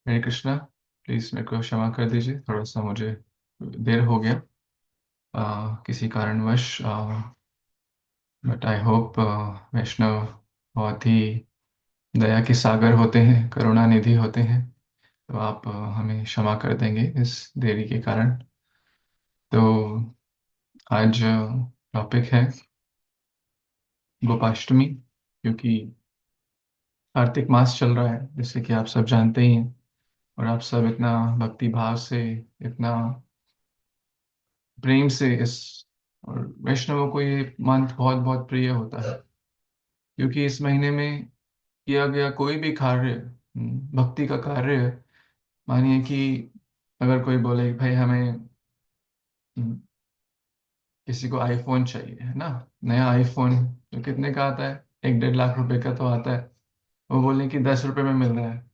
हरे Krishna. Please मेरे को क्षमा कर दीजिए, थोड़ा सा मुझे देर हो गया किसी कारणवश। बट आई होप वैष्णव बहुत ही दया के सागर होते हैं, करुणा निधि होते हैं। तो आप हमें क्षमा कर देंगे इस देरी के कारण। तो आज टॉपिक है गोपाष्टमी, क्योंकि कार्तिक मास चल रहा है जैसे कि आप सब जानते ही हैं। और आप सब इतना भक्ति भाव से, इतना प्रेम से इस, और वैष्णवों को ये मंथ बहुत बहुत प्रिय होता है, क्योंकि इस महीने में किया गया कोई भी कार्य भक्ति का कार्य है। मानिए कि अगर कोई बोले कि भाई हमें हम्म, किसी को आईफोन चाहिए, है ना, नया आईफोन जो कितने का आता है, 1-1.5 लाख रुपए का तो आता है। वो बोले कि 10 रुपए में मिल रहा है।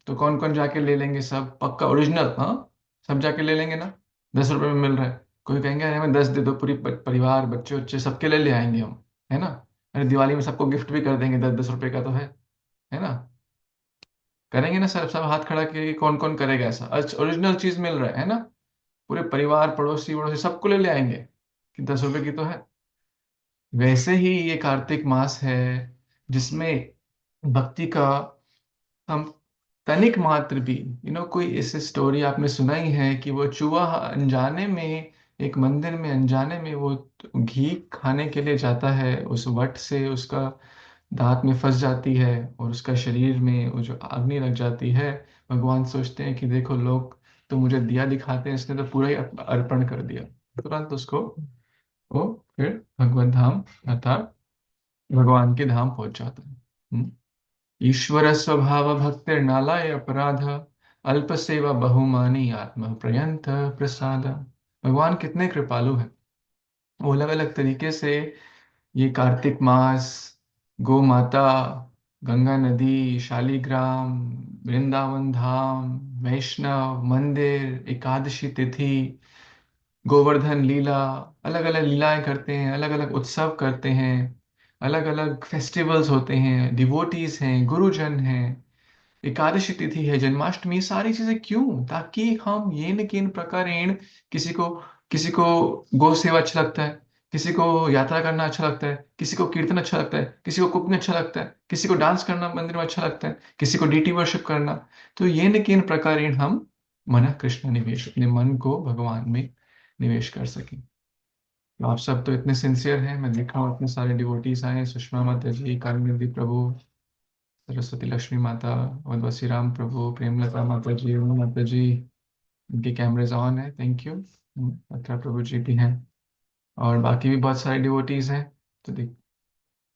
तो कौन कौन जाके ले लेंगे? सब पक्का ओरिजिनल, हाँ, सब जाके ले लेंगे ना। 10 रुपए में मिल रहा है। कोई कहेंगे अरे हमें 10 दे दो, पूरी परिवार बच्चे बच्चे सबके लिए ले आएंगे हम, है ना। अरे दिवाली में सबको गिफ्ट भी कर देंगे, 10-10 रुपए का तो है ना। करेंगे ना सर, सब हाथ खड़ा किए कि कौन कौन करेगा ऐसा। ओरिजिनल चीज मिल रहा है ना। पूरे परिवार पड़ोसी वड़ोसी सबको ले ले आएंगे कि 10 रुपए की तो है। वैसे ही ये कार्तिक मास है, जिसमें भक्ति का हम तनिक मात्र भी, कोई ऐसी स्टोरी आपने सुना ही है कि वो चूहा अनजाने में, एक मंदिर में अनजाने में वो घी खाने के लिए जाता है, उस वट से उसका दांत में फंस जाती है और उसका शरीर में वो जो अग्नि लग जाती है। भगवान सोचते हैं कि देखो लोग तो मुझे दिया दिखाते हैं, इसने तो पूरा ही अर्पण कर दिया। तुरंत उसको वो फिर भगवत धाम अर्थात भगवान के धाम पहुंच जाता है। ईश्वर स्वभाव भक्तिर्नालाय अपराध, अल्प सेवा बहुमानी आत्म प्रयंत प्रसाद। भगवान कितने कृपालु हैं। वो अलग अलग तरीके से ये कार्तिक मास, गौ माता, गंगा नदी, शालिग्राम, वृंदावन धाम, वैष्णव मंदिर, एकादशी तिथि, गोवर्धन लीला, अलग अलग लीलाएं करते हैं, अलग अलग उत्सव करते हैं, अलग अलग फेस्टिवल्स होते हैं, डिवोटीज हैं, गुरुजन हैं, एकादशी तिथि है, जन्माष्टमी, ये सारी चीजें क्यों? ताकि हम येन केन प्रकारेण, किसी को गौ सेवा अच्छा लगता है, किसी को यात्रा करना अच्छा लगता है, किसी को कीर्तन अच्छा लगता है, किसी को कुकिंग अच्छा लगता है, किसी को डांस करना मंदिर में अच्छा लगता है, किसी को डीटी वर्शिप करना। तो येन केन प्रकारेण हम मन कृष्ण निवेश, अपने मन को भगवान में निवेश कर सकें। तो आप सब तो इतने सिंसियर हैं, मैं देख रहा हूँ इतने सारे डिवोटीज आए हैं, सुषमा माता जी, कामिनी प्रभु, सरस्वती लक्ष्मी माता, और श्री राम प्रभु, प्रेमलता माता जी, उमा माता जी, इनके कैमरेज ऑन है, थैंक यू। अत्रा प्रभु जी भी हैं, और बाकी भी बहुत सारे डिवोटीज हैं। तो देख,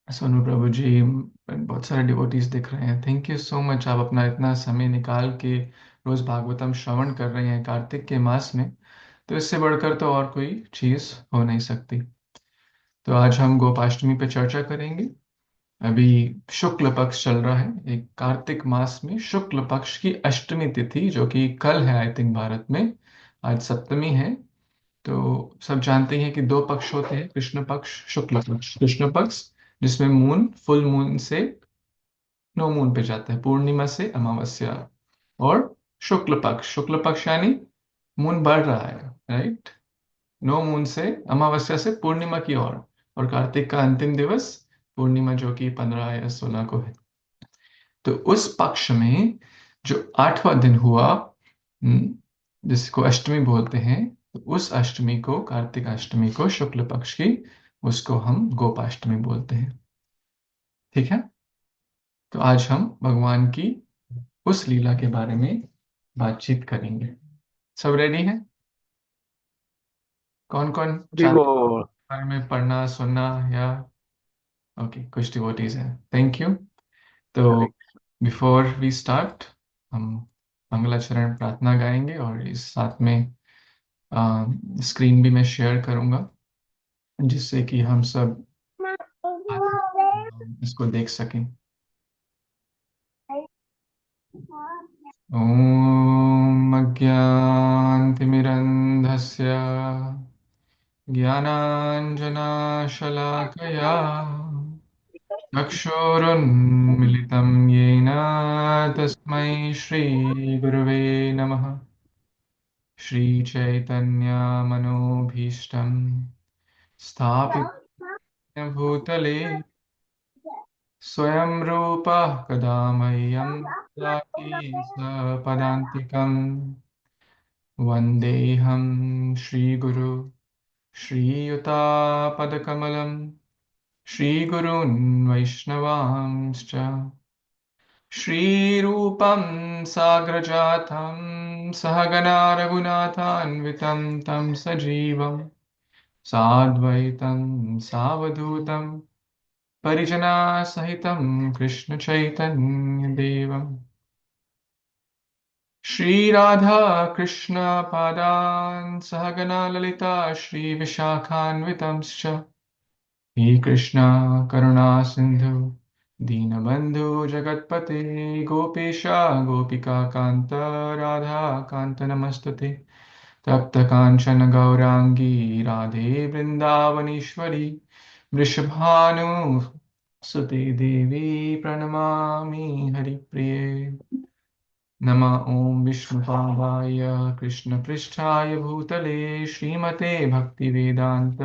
सोनू प्रभु जी, बहुत सारे डिवोटीज दिख रहे हैं, थैंक यू सो मच। आप अपना इतना समय निकाल के रोज भागवतम श्रवण कर रहे हैं कार्तिक के मास में, तो इससे बढ़कर तो और कोई चीज हो नहीं सकती। तो आज हम गोपाष्टमी पे चर्चा करेंगे। अभी शुक्ल पक्ष चल रहा है, एक कार्तिक मास में शुक्ल पक्ष की अष्टमी तिथि, जो कि कल है आई थिंक भारत में। आज सप्तमी है। तो सब जानते हैं कि दो पक्ष होते हैं, कृष्ण पक्ष, शुक्ल पक्ष। कृष्ण पक्ष जिसमें मून फुल मून से नो मून पे जाता है, पूर्णिमा से अमावस्या। और शुक्ल पक्ष यानी मून बढ़ रहा है, राइट, नो मून से अमावस्या से पूर्णिमा की ओर। और कार्तिक का अंतिम दिवस पूर्णिमा, जो कि 15 या 16 को है। तो उस पक्ष में जो 8वां दिन हुआ, जिसको अष्टमी बोलते हैं, तो उस अष्टमी को, कार्तिक अष्टमी को, शुक्ल पक्ष की, उसको हम गोपाष्टमी बोलते हैं। ठीक है। तो आज हम भगवान की उस लीला के बारे में बातचीत करेंगे। सब रेडी हैं? कौन कौन जी चाहते वो। हैं बारे में पढ़ना सुनना, या ओके, कुछ डिवोटीज हैं, थैंक यू। तो हरे बिफोर वी स्टार्ट, हम मंगलाचरण प्रार्थना गाएंगे, और इस साथ में स्क्रीन भी मैं शेयर करूंगा, जिससे कि हम सब इसको देख सकें। ॐ अज्ञानतिमिरन्धस्य ज्ञानाञ्जनाशलाकया चक्षुरुन्मिलितं येन तस्मै श्रीगुरवे नमः। श्रीचैतन्यमनोभीष्टं स्थापितं भूतले स्वयं रूपः कदा मह्यं ददाति स्वपदान्तिकम्। वन्देऽहं श्रीगुरु श्रीयुतापदकमलं श्रीगुरून् वैष्णवांश्च श्रीरूपं साग्रजातं सहगना रघुनाथान्वितं तं सजीवं साद्वैतं सावधूतं परिजनासहितं कृष्णचैतन्यदेवं श्रीराधा कृष्णपादान् सहगना ललिता श्रीविशाखान्वितंश्च हे कृष्णा करुणा सिंधु दीनबंधु जगतपते गोपेशा गोपिका कांत राधा कांत नमस्तुते तप्त कांचन गौरांगी राधे वृंदावनेश्वरी वृषभानुसुते देवी प्रणमामि हरिप्रिये नमः ओं विष्णुपादाय कृष्णपृष्ठाय भूतले श्रीमते भक्तिवेदांत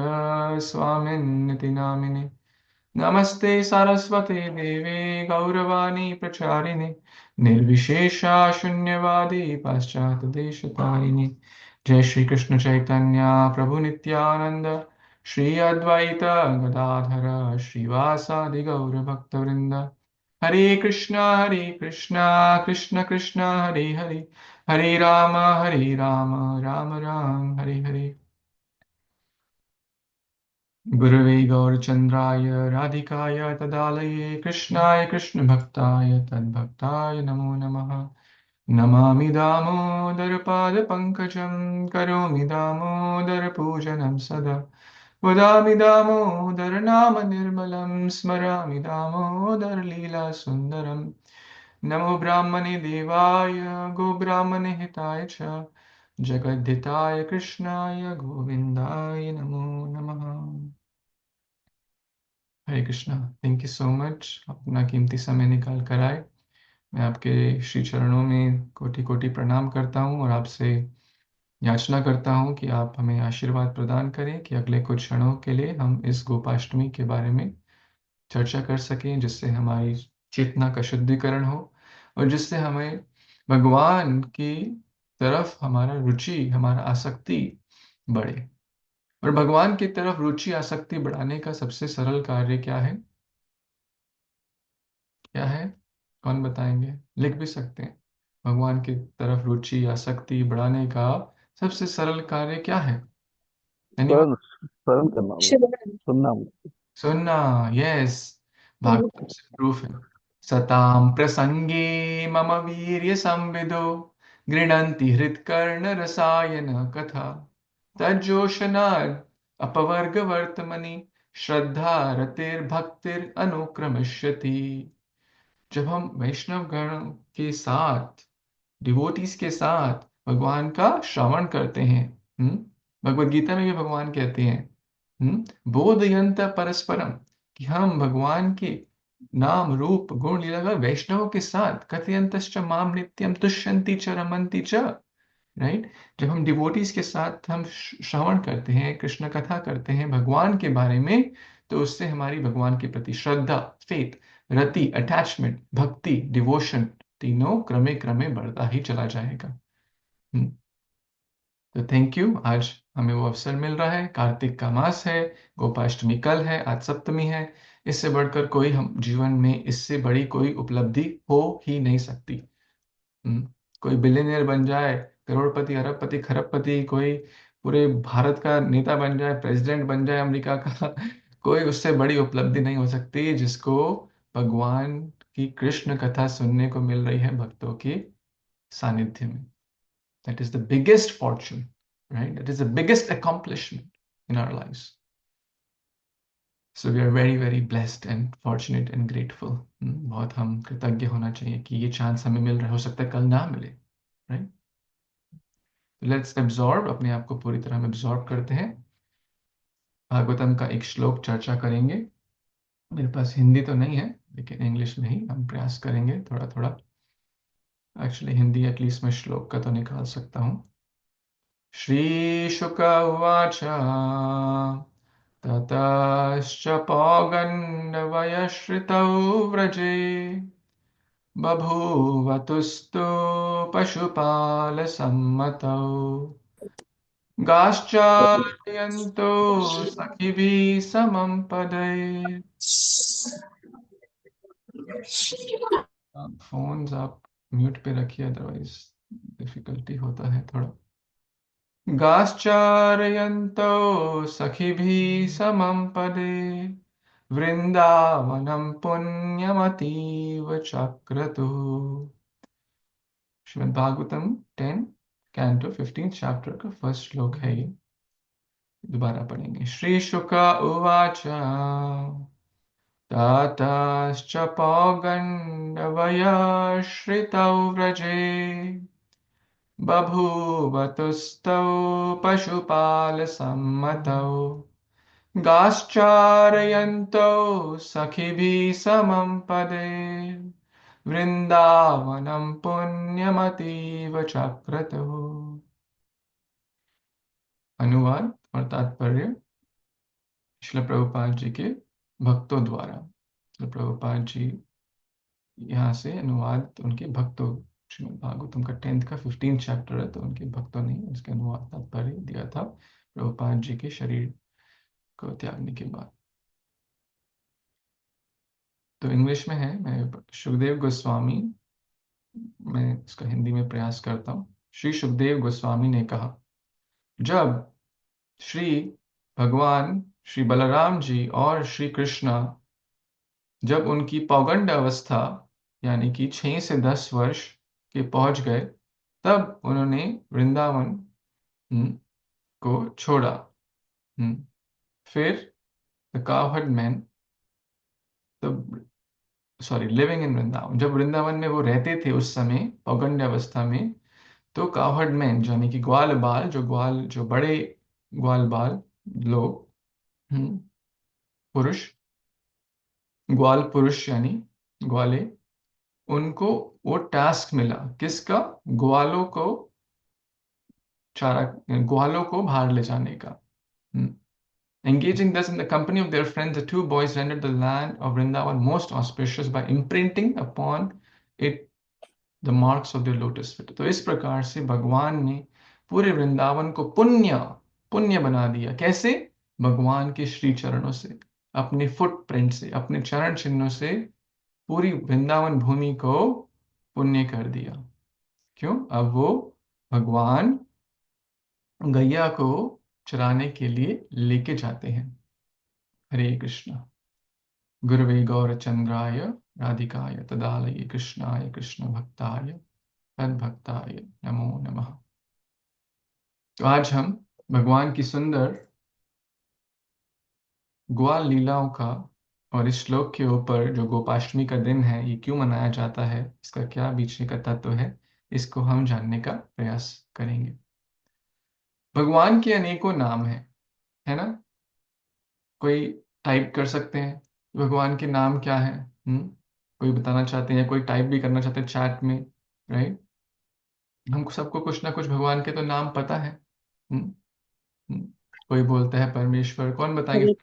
स्वामिन्निति नामिने नमस्ते सारस्वते देवे गौरवाणी प्रचारिणे निर्विशेषा शून्यवादी पाश्चात देशतारिणे जय श्री कृष्ण चैतन्य प्रभु नित्यानंद श्री अद्वैत गदाधर श्रीवासादि गौर भक्तवृंद हरे कृष्णा कृष्ण कृष्ण हरे हरे हरे राम राम राम हरे हरे गुरवे गौरचन्द्राय राधिकाय तदालये कृष्णाय कृष्णभक्ताय तद्भक्ताय नमो नमः नमामि दामोदरपादपङ्कजं करोमि दामोदरपूजनं सदा वदामि दामोदरनाम निर्मलं स्मरामि दामोदरलीलासुन्दरम् नमो ब्राह्मणे देवाय गोब्राह्मणे हिताय च जगद्धिताय कृष्णाय गोविन्दाय नमो नमः। हरे Krishna. Thank you so much अपना कीमती समय निकाल कर आए। मैं आपके श्री चरणों में कोटि कोटि प्रणाम करता हूँ और आपसे याचना करता हूँ कि आप हमें आशीर्वाद प्रदान करें कि अगले कुछ क्षणों के लिए हम इस गोपाष्टमी के बारे में चर्चा कर सकें, जिससे हमारी चेतना का शुद्धिकरण हो और जिससे हमें भगवान की तरफ हमारा रुचि, हमारा आसक्ति बढ़े। और भगवान की तरफ रुचि आसक्ति बढ़ाने का सबसे सरल कार्य क्या है? क्या है? कौन बताएंगे? लिख भी सकते हैं। भगवान की तरफ रुचि आसक्ति बढ़ाने का सबसे सरल कार्य क्या है? एनीवन? स्वयं स्वयं करना होगा। सुनना होगा। सुनना। यस। भागवत से प्रूफ है। सताम प्रसंगे मम वीर्य संविदो गृणन्ति हृत्कर्ण रसायन कथा तज्जोषणात् अपवर्ग वर्तमनि श्रद्धा रतिर्भक्तिर अनुक्रमष्यति। जब हम वैष्णव गण के साथ, डिवोटीज के साथ भगवान का श्रवण करते हैं, भगवत गीता में भी भगवान कहते हैं, बोधयंत परस्परम, कि हम भगवान के नाम रूप गुण लीला का वैष्णवों के साथ कथयंतश्च माम नित्यम तुष्यन्ति च रमन्ति च। राइट। जब हम डिवोटीज के साथ हम श्रवण करते हैं, कृष्ण कथा करते हैं भगवान के बारे में, तो उससे हमारी भगवान के प्रति श्रद्धा, फेथ, रति, अटैचमेंट, भक्ति, डिवोशन, तीनों क्रमे क्रमे बढ़ता ही चला जाएगा। तो थैंक यू। आज हमें वो अवसर मिल रहा है। कार्तिक का मास है, गोपाष्टमी कल है, आज सप्तमी है। इससे बढ़कर कोई हम जीवन में, इससे बड़ी कोई उपलब्धि हो ही नहीं सकती। कोई बिलियनियर बन जाए, करोड़पति, अरबपति, खरबपति, कोई पूरे भारत का नेता बन जाए, प्रेसिडेंट बन जाए अमेरिका का, कोई उससे बड़ी उपलब्धि नहीं हो सकती जिसको भगवान की कृष्ण कथा सुनने को मिल रही है भक्तों के सानिध्य में। That is the biggest fortune, right? That is the biggest accomplishment in our lives. So we are very very blessed and fortunate and grateful. बहुत हम कृतज्ञ होना चाहिए कि ये चांस हमें मिल रहा है, हो सकता है कल ना मिले। राइट। लेट्स एब्जॉर्ब, अपने आप को पूरी तरह हम एब्जॉर्ब करते हैं। भागवतम का एक श्लोक चर्चा करेंगे। मेरे पास हिंदी तो नहीं है, लेकिन इंग्लिश में ही हम प्रयास करेंगे थोड़ा थोड़ा। एक्चुअली हिंदी एटलीस्ट मैं श्लोक का तो निकाल सकता हूँ। श्री शुक उवाच ततश्च पौगण्डवयश्रितौ व्रजे बभूवतुस्तु पशुपालसम्मतौ गाश्चार्यन्तो सखिभिः समं पदैः। फोन्स आप म्यूट पे रखिए, अदरवाइज डिफिकल्टी होता है थोड़ा। गाश्चार्यन्तो सखिभिः समं पदे वृंदावनम पुण्यमतीव चक्रतुः। श्रीमद् भागवतम 10 कैंटो 15 चैप्टर का फर्स्ट श्लोक है ये। दोबारा पढ़ेंगे। श्री शुक उवाच ततश्च पौगण्डवयाश्रितौ व्रजे बभूवतुस्तौ पशुपालसम्मतौ गाश्चारयन्तौ सखिभिः समं पदे वृंदावनम पुण्यमतीव चक्रतुः। अनुवाद और तात्पर्य श्रील प्रभुपाद जी के भक्तों द्वारा। श्रील प्रभुपाद जी यहाँ से अनुवाद उनके भक्तों, श्रीमद् भागवतम का 10th का 15 चैप्टर है, तो उनके भक्तों ने इसका अनुवाद तात्पर्य दिया था प्रभुपाद जी के शरीर को त्यागने के बाद। तो इंग्लिश में है, मैं सुखदेव गोस्वामी, मैं इसका हिंदी में प्रयास करता हूँ। श्री सुखदेव गोस्वामी ने कहा, जब श्री भगवान श्री बलराम जी और श्री कृष्णा जब उनकी पौगंड अवस्था यानी कि 6 से 10 वर्ष के पहुंच गए, तब उन्होंने वृंदावन को छोड़ा। फिर द कावहर्ड मैन, तब सॉरी लिविंग इन वृंदावन, जब वृंदावन में वो रहते थे उस समय पौगंड अवस्था में, तो कावहर्ड मैन यानी कि ग्वाल बाल, जो बड़े ग्वाल बाल लोग, पुरुष, ग्वाल पुरुष यानी ग्वाले, उनको वो टास्क मिला, किसका? ग्वालों को चारा, ग्वालों को बाहर ले जाने का। Engaging thus in the company of their friends, the two boys rendered the land of Vrindavan most auspicious by imprinting upon it the marks of their lotus feet। तो इस प्रकार से भगवान ने पूरे वृंदावन को पुण्य पुण्य बना दिया। कैसे? भगवान के श्री चरणों से, अपने फुटप्रिंट से, अपने चरण चिन्हों से पूरी वृंदावन भूमि को पुण्य कर दिया। क्यों? अब वो भगवान गैया को चराने के लिए लेके जाते हैं। हरे कृष्ण। गुरवे गौरचंद्राय राधिकाय तदालये कृष्णाय कृष्ण भक्ताय तद्भक्ताय नमो नमः। तो आज हम भगवान की सुंदर ग्वाल लीलाओं का और इस श्लोक के ऊपर जो गोपाष्टमी का दिन है, ये क्यों मनाया जाता है, इसका क्या बीच का तत्व है, इसको हम जानने का प्रयास करेंगे। भगवान के अनेकों नाम हैं, है ना? कोई टाइप कर सकते हैं भगवान के नाम क्या है? कोई बताना चाहते हैं, कोई टाइप भी करना चाहते हैं चैट में, राइट? हमको सबको कुछ ना कुछ भगवान के तो नाम पता है। हम्म हम्म, कोई बोलता है परमेश्वर, कौन बताएंगे? हरे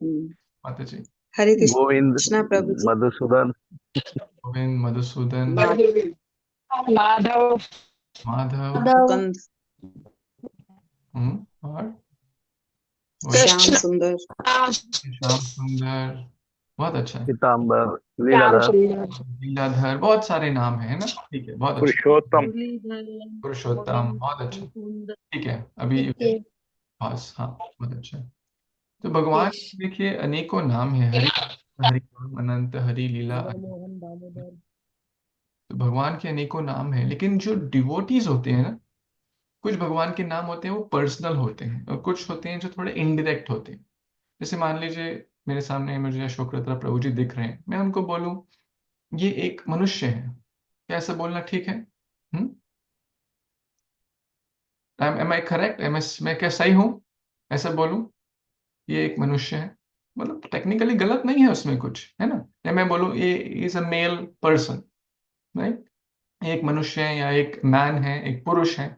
हम्म, माता जी। हरे गोविंद, कृष्णा प्रभु जी। मधुसूदन, गोविंद, मधुसूदन, माधव, माधव, मुकुंद, और श्याम कृष्ण, सुंदर, श्याम सुंदर। बहुत अच्छा है। पीताम्बर, श्याम लीलाधर, सुंदर, लीलाधर, बहुत सारे नाम है ना? ठीक है, बहुत अच्छा। पुरुषोत्तम। पुरुषोत्तम, बहुत अच्छा। ठीक है, अभी बस, हाँ, बहुत अच्छा। तो भगवान देखिए अनेकों नाम है। हरि, हरि राम, अनंत, हरि लीला, तो भगवान के अनेकों नाम हैं। लेकिन जो डिवोटीज होते हैं ना, कुछ भगवान के नाम होते हैं वो पर्सनल होते हैं, और कुछ होते हैं जो थोड़े इनडायरेक्ट होते हैं। जैसे मान लीजिए मेरे सामने मुझे अशोक रत्रा प्रभु जी दिख रहे हैं, मैं उनको बोलूं ये एक मनुष्य है, क्या ऐसा बोलना ठीक है? हम्म एम आई करेक्ट? मैं क्या सही हूं ऐसा बोलूं ये एक मनुष्य है? मतलब टेक्निकली गलत नहीं है उसमें कुछ, है ना? या मैं बोलूं ये is a male person, right? एक मनुष्य है या एक मैन है, एक पुरुष है,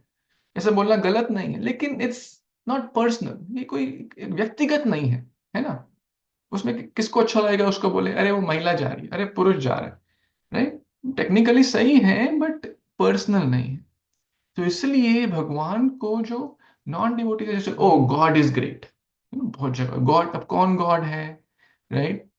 ऐसा बोलना गलत नहीं है, लेकिन इट्स नॉट पर्सनल, ये कोई व्यक्तिगत नहीं है ना। उसमें किसको अच्छा लगेगा उसको बोले अरे वो महिला जा रही है, अरे पुरुष जा रहा है, राइट। टेक्निकली सही है बट पर्सनल नहीं है। तो इसलिए भगवान को जो नॉन डिवोटी, जैसे ओ गॉड इज ग्रेट, बहुत जगह गॉड, अब कौन गॉड है, राइट,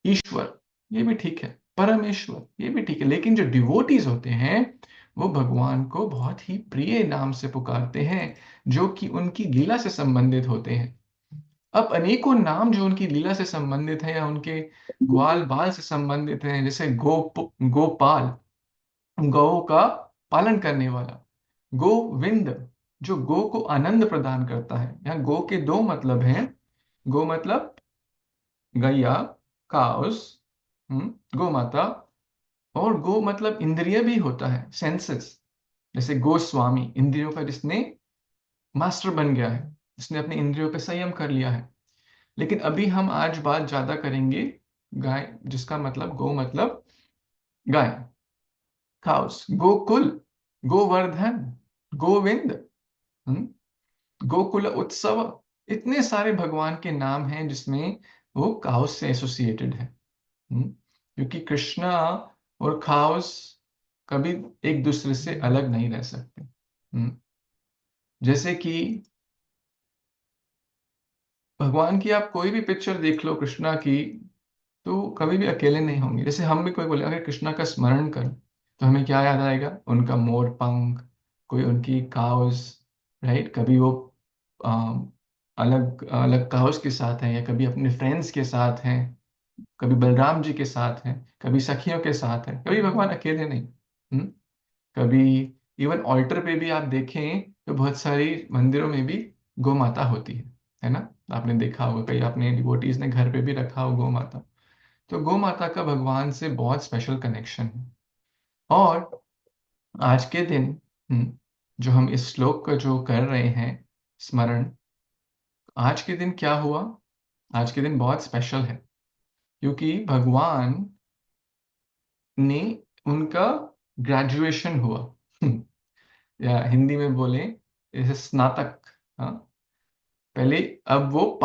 ईश्वर, ये भी ठीक है, परमेश्वर, ये भी ठीक है, लेकिन जो डिवोटीज होते हैं वो भगवान को बहुत ही प्रिय नाम से पुकारते हैं, जो कि उनकी लीला से संबंधित होते हैं। अब अनेकों नाम जो उनकी लीला से संबंधित है या उनके ग्वाल बाल से संबंधित हैं, जैसे गोपाल, गौ का पालन करने वाला, गोविंद, जो गो को आनंद प्रदान करता है। यहाँ गो के दो मतलब हैं, गो मतलब गैया, काउस, गो माता, और गो मतलब इंद्रिय भी होता है, सेंसेस। जैसे गोस्वामी, इंद्रियों का जिसने मास्टर बन गया है, जिसने अपने इंद्रियों पे संयम कर लिया है। लेकिन अभी हम आज बात ज्यादा करेंगे गाय, जिसका मतलब गो मतलब गाय, काउस, गोकुल, गोवर्धन, गोविंद, हम्म, गोकुल उत्सव, इतने सारे भगवान के नाम हैं जिसमें वो काउस से एसोसिएटेड है। क्योंकि कृष्णा और काउस कभी एक दूसरे से अलग नहीं रह सकते। जैसे कि भगवान की आप कोई भी पिक्चर देख लो कृष्णा की, तो कभी भी अकेले नहीं होंगे। जैसे हम भी कोई बोले अगर कृष्णा का स्मरण कर, तो हमें क्या याद आएगा, उनका मोर पंख, कोई उनकी काउस, राइट। कभी वो अलग अलग काउस के साथ हैं, या कभी अपने फ्रेंड्स के साथ हैं, कभी बलराम जी के साथ हैं, कभी सखियों के साथ हैं, कभी भगवान अकेले नहीं। हम्म कभी इवन ऑल्टर पे भी आप देखें तो बहुत सारी मंदिरों में भी गौ माता होती है ना। आपने देखा होगा, कई आपने डिवोटीज ने घर पे भी रखा हो गौ माता। तो गौ माता का भगवान से बहुत स्पेशल कनेक्शन है। और आज के दिन जो हम इस श्लोक का जो कर रहे हैं स्मरण, आज के दिन क्या हुआ, आज के दिन बहुत स्पेशल है, क्योंकि भगवान ने, उनका ग्रेजुएशन हुआ। या हिंदी में बोले जैसे स्नातक। हाँ, पहले, अब वो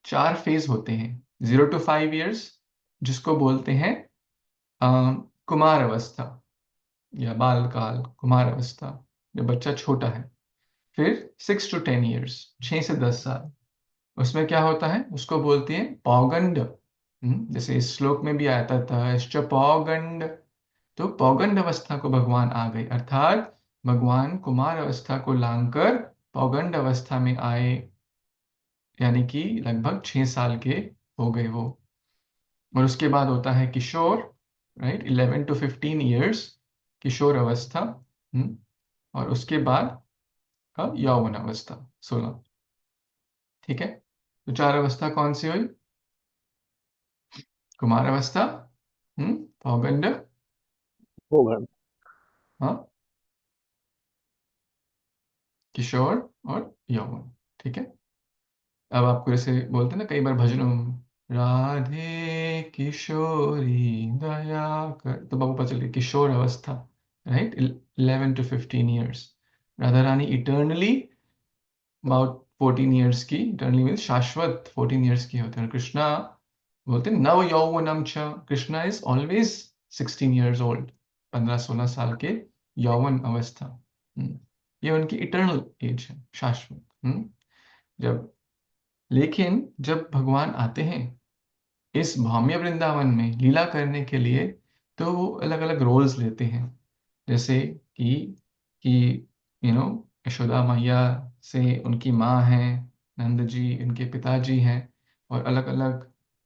4 फेज होते हैं, 0 to 5 years, जिसको बोलते हैं कुमार अवस्था या बाल काल, कुमार अवस्था, जब बच्चा छोटा है। फिर 6 to 10 years, 6 से 10 साल, उसमें क्या होता है, उसको बोलते हैं पौगंड। जैसे इस श्लोक में भी आता था पौगंड। तो पौगंड अवस्था को भगवान आ गए, अर्थात भगवान कुमार अवस्था को लांघकर पौगंड अवस्था में आए, यानी कि लगभग 6 साल के हो गए वो। और उसके बाद होता है किशोर, राइट, 11 to 15 years, किशोर अवस्था। और उसके बाद यौवन अवस्था, 16। ठीक है, तो 4 अवस्था कौन सी हुई, कुमार अवस्था, पौगंड, होगा। हाँ, किशोर और यौवन। ठीक है। अब आपको जैसे बोलते हैं ना कई बार भजनों में, राधे किशोरी दया कर, तो बाबू पता चल गया किशोर अवस्था, right, 11 to 15 years। Radha Rani eternally about 14 years की, इटर्नली मीन्स शाश्वत 14 years की होते हैं। और कृष्णा बोलते हैं नव यौवनम च, Krishna is always 16 years old, 15-16 साल के यौवन अवस्था। ये उनकी इटर्नल एज है, शाश्वत। जब लेकिन जब भगवान आते हैं इस भौम्य वृंदावन में लीला करने के लिए, तो वो अलग अलग रोल्स लेते हैं। जैसे कि यशोदा मैया से उनकी माँ है, नंद जी इनके पिताजी हैं, और अलग अलग,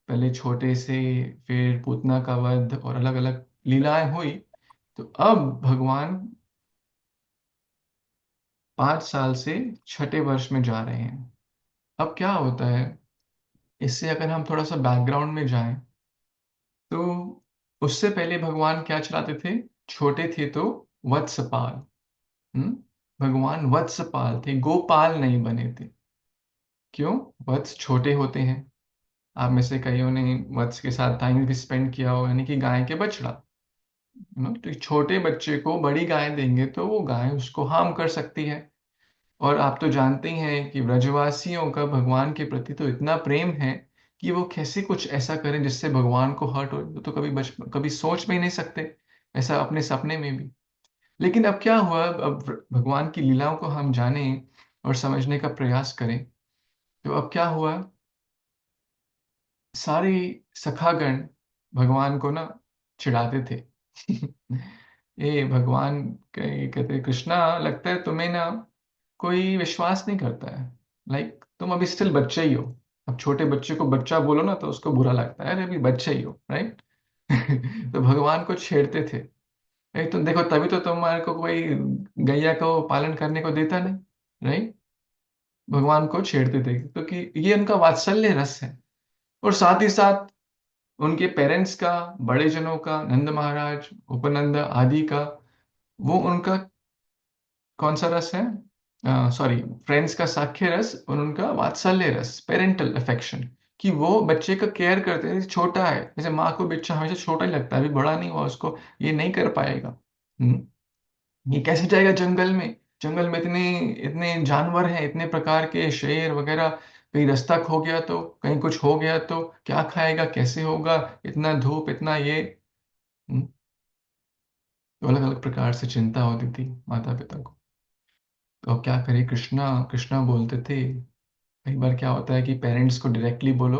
पहले छोटे से, फिर पूतना का वध, और अलग अलग लीलाएं हुई। तो अब भगवान 5 साल से छठे वर्ष में जा रहे हैं। अब क्या होता है, इससे अगर हम थोड़ा सा बैकग्राउंड में जाएं, तो उससे पहले भगवान क्या चलाते थे, छोटे थे तो वत्सपाल। हम्म भगवान वत्सपाल थे, गोपाल नहीं बने थे। क्यों, वत्स छोटे होते हैं। आप में से कईयों ने वत्स के साथ टाइम भी स्पेंड किया हो, यानी कि गाय के बछड़ा। तो छोटे बच्चे को बड़ी गाय देंगे तो वो गाय उसको हार्म कर सकती है। और आप तो जानते ही हैं कि ब्रजवासियों का भगवान के प्रति तो इतना प्रेम है कि वो कैसे कुछ ऐसा करें जिससे भगवान को हर्ट हो, वो तो कभी सोच भी नहीं सकते ऐसा अपने सपने में भी। लेकिन अब क्या हुआ, अब भगवान की लीलाओं को हम जाने और समझने का प्रयास करें। तो अब क्या हुआ, सारे सखागण भगवान को ना चिढ़ाते थे। ये भगवान कहते, कृष्णा लगता है तुम्हें ना कोई विश्वास नहीं करता है। लाइक तुम अभी स्टिल बच्चे ही हो। अब छोटे बच्चे को बच्चा बोलो ना तो उसको बुरा लगता है, अरे अभी बच्चे ही हो, राइट। तो भगवान को छेड़ते थे, नहीं तो देखो तभी तो तुम्हारे को कोई गैया को पालन करने को देता नहीं, राइट। भगवान को छेड़ते थे क्योंकि ये उनका वात्सल्य रस है। और साथ ही साथ उनके पेरेंट्स का, बड़े जनों का, नंद महाराज, उपनंद आदि का, वो उनका कौन सा रस है, सॉरी, फ्रेंड्स का साख्य रस और उनका वात्सल्य रस, पेरेंटल अफेक्शन, कि वो बच्चे का केयर करते हैं। जैसे छोटा है, जैसे माँ को बच्चा हमेशा छोटा ही लगता है, अभी बड़ा नहीं हुआ, उसको ये नहीं कर पाएगा। ये कैसे जाएगा जंगल में, जंगल में इतने इतने जानवर हैं, इतने प्रकार के शेर वगैरह, कहीं रास्ता खो गया तो, कहीं कुछ हो गया तो क्या खाएगा, कैसे होगा, इतना धूप, इतना ये। हम्म, तो अलग अलग प्रकार से चिंता होती थी माता पिता को। तो अब क्या करे, कृष्णा कृष्णा बोलते थे। कई बार क्या होता है कि पेरेंट्स को डायरेक्टली बोलो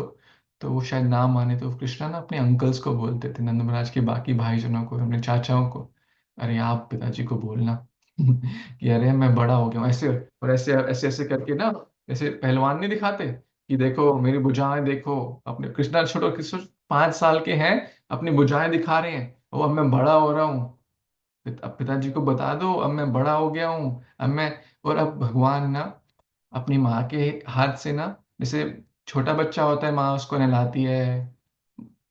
तो वो शायद ना माने, तो कृष्णा ना अपने अंकल्स को बोलते थे, नंद महाराज के बाकी भाईजनों को, अपने चाचाओं को, अरे आप पिताजी को बोलना कि अरे मैं बड़ा हो गया हूँ, ऐसे और ऐसे ऐसे ऐसे करके ना, जैसे पहलवान नहीं दिखाते कि देखो मेरी भुजाएं देखो। अपने कृष्णा छोटो, कृष्ण 5 साल के हैं, अपनी भुजाएं दिखा रहे हैं, वो अब मैं बड़ा हो रहा हूँ। अब पिताजी को बता दो अब मैं बड़ा हो गया हूँ, अब मैं। और अब भगवान ना अपनी माँ के हाथ से ना, जैसे छोटा बच्चा होता है, माँ उसको नहलाती है,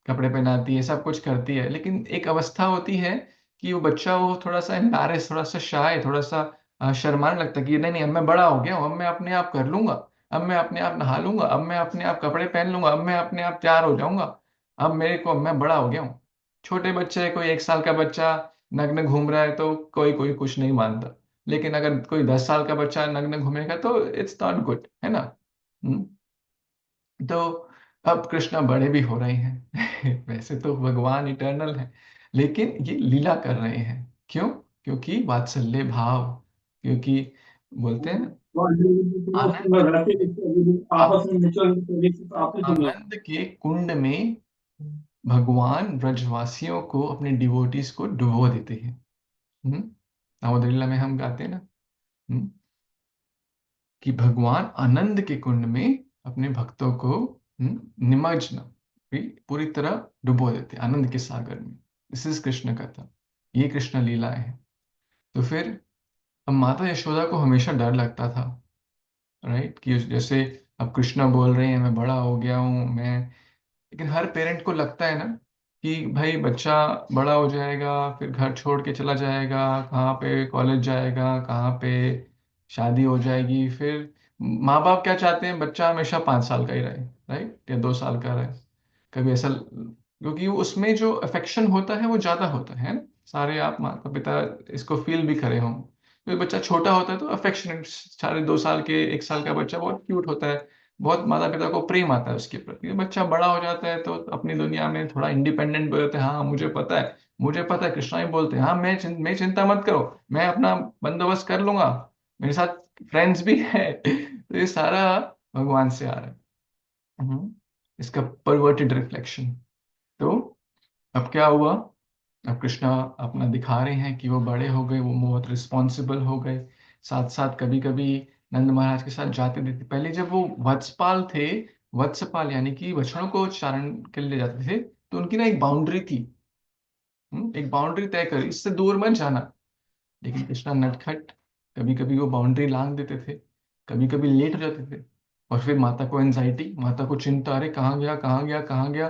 कपड़े पहनाती है, सब कुछ करती है, लेकिन एक अवस्था होती है कि वो बच्चा, वो थोड़ा सा एम्बैरेस, थोड़ा सा शाय, थोड़ा सा शर्माने लगता है कि नहीं नहीं अब मैं बड़ा हो गया हूँ, अब मैं अपने आप कर लूंगा, अब मैं अपने आप नहा लूंगा, अब मैं अपने आप कपड़े पहन लूंगा, अब मैं अपने आप तैयार हो जाऊंगा, अब मेरे को, अब मैं बड़ा हो गया हूँ। छोटे बच्चे, कोई 1 साल का बच्चा नग्न घूम रहा है तो कोई कोई कुछ नहीं मानता, लेकिन अगर कोई 10 साल का बच्चा नग्न घूमेगा तो इट्स नॉट गुड, है ना। हम्म, तो अब कृष्णा बड़े भी हो रहे हैं। वैसे तो भगवान इटर्नल है, लेकिन ये लीला कर रहे हैं। क्यों? क्योंकि वात्सल्य भाव, क्योंकि बोलते हैं ना, आनंद आपस में म्यूचुअल आपस में आनंद के कुंड में भगवान ब्रजवासियों को, अपने डिवोटीज को डुबो देते हैं। हम्म, दामोदर लीला में हम गाते हैं ना, हम्म, कि भगवान आनंद के कुंड में अपने भक्तों को निमज्न, भी पूरी तरह डुबो देते हैं आनंद के सागर में। दिस इज कृष्ण कथा, ये कृष्ण लीलाएं हैं। तो फिर अब माता यशोदा को हमेशा डर लगता था, राइट, कि जैसे अब कृष्णा बोल रहे हैं मैं बड़ा हो गया हूँ मैं, लेकिन हर पेरेंट को लगता है ना कि भाई बच्चा बड़ा हो जाएगा, फिर घर छोड़ के चला जाएगा, कहाँ पे कॉलेज जाएगा, कहाँ पे शादी हो जाएगी, फिर माँ बाप क्या चाहते हैं, बच्चा हमेशा 5 साल का ही रहे, राइट, या 2 साल का रहे। कभी ऐसा, क्योंकि उसमें जो अफेक्शन होता है वो ज्यादा होता है ना। सारे आप माता पिता इसको फील भी करे हों, तो बच्चा छोटा होता है तो अफेक्शनेट, साढ़े 2 साल के, 1 साल का बच्चा बहुत क्यूट होता है, बहुत माता पिता को प्रेम आता है उसके प्रति। बच्चा बड़ा हो जाता है तो अपनी दुनिया में थोड़ा इंडिपेंडेंट बोलते हैं, हाँ मुझे पता है, मुझे पता है, कृष्णा ही बोलते हैं, हाँ मैं चिंता मत करो, मैं अपना बंदोबस्त कर लूंगा, मेरे साथ फ्रेंड्स भी है। तो ये सारा भगवान से आ रहा है। इसका परवर्टेड रिफ्लेक्शन। तो अब क्या हुआ, अब कृष्णा अपना दिखा रहे हैं कि वो बड़े हो गए, वो बहुत रिस्पॉन्सिबल हो गए। साथ साथ कभी कभी नंद महाराज के साथ जाते थे, पहले जब वो वत्सपाल थे, वत्सपाल यानी कि बछड़ों को चारण के लिए जाते थे, तो उनकी ना एक बाउंड्री थी। एक बाउंड्री तय कर, इससे दूर मत जाना। लेकिन कृष्णा नटखट, कभी कभी वो बाउंड्री लांग देते थे, कभी कभी लेट हो जाते थे, और फिर माता को एंजाइटी, माता को चिंता, अरे कहाँ गया, कहाँ गया, कहाँ गया,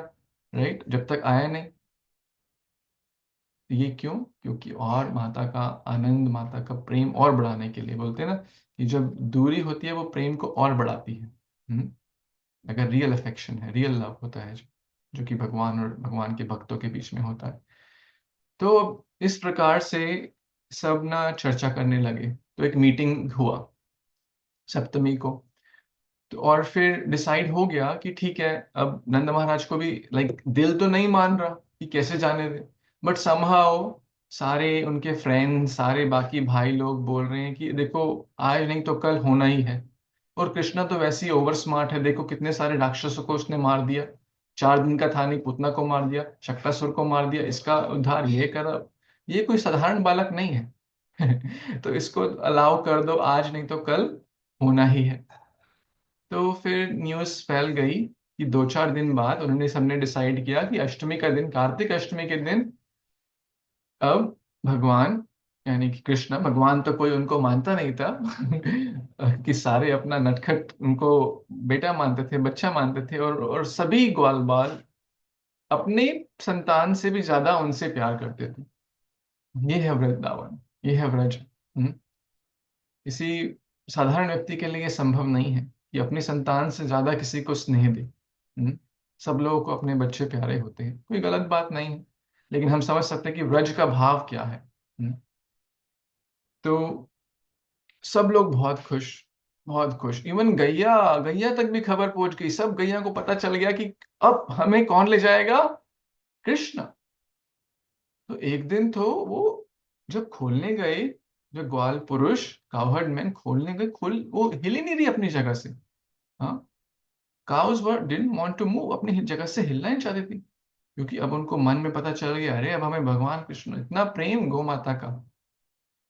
राइट, जब तक आया नहीं। ये क्यों? क्योंकि और माता का आनंद, माता का प्रेम और बढ़ाने के लिए, बोलते हैं ना कि जब दूरी होती है वो प्रेम को और बढ़ाती है। अगर रियल अफेक्शन है, रियल लव होता है जो कि भगवान और भगवान के भक्तों के बीच में होता है। तो इस प्रकार से सब ना चर्चा करने लगे, तो एक मीटिंग हुआ सप्तमी को। तो और फिर डिसाइड हो गया कि ठीक है, अब नंद महाराज को भी लाइक दिल तो नहीं मान रहा कि कैसे जाने दे, बट समहाउ सारे उनके फ्रेंड्स, सारे बाकी भाई लोग बोल रहे हैं कि देखो, आज नहीं तो कल होना ही है। और कृष्णा तो वैसे ही ओवर स्मार्ट है, देखो कितने सारे राक्षसों को उसने मार दिया, 4 दिन का था नहीं, पूतना को मार दिया, शक्तासुर को मार दिया, इसका उद्धार ये करा। ये कोई साधारण बालक नहीं है। तो इसको अलाउ कर दो, आज नहीं तो कल होना ही है। तो फिर न्यूज़ फैल गई कि 2-4 दिन बाद उन्होंने सबने डिसाइड किया कि अष्टमी का दिन, कार्तिक अष्टमी के दिन, अब भगवान, यानी कि कृष्ण, भगवान तो कोई उनको मानता नहीं था कि सारे अपना नटखट उनको बेटा मानते थे, बच्चा मानते थे, और सभी ग्वाल बाल अपने संतान से भी ज्यादा उनसे प्यार करते थे। ये है वृंदावन, ये है व्रज। किसी साधारण व्यक्ति के लिए ये संभव नहीं है कि अपनी संतान से ज्यादा किसी को स्नेह दे। सब लोगों को अपने बच्चे प्यारे होते हैं, कोई गलत बात नहीं है, लेकिन हम समझ सकते हैं कि व्रज का भाव क्या है। तो सब लोग बहुत खुश, बहुत खुश। इवन गैया, गैया तक भी खबर पहुंच गई, सब गैया को पता चल गया कि अब हमें कौन ले जाएगा, कृष्ण। तो एक दिन तो वो जब खोलने गए, जो ग्वाल पुरुष, कावहर्ड मैन खोलने गए, खोल वो हिल ही नहीं रही अपनी जगह से। हाँ, cause we didn't want to move, अपनी जगह से हिलना ही चाहती थी, क्योंकि अब उनको मन में पता चल गया, अरे अब हमें भगवान कृष्ण, इतना प्रेम गौ माता का।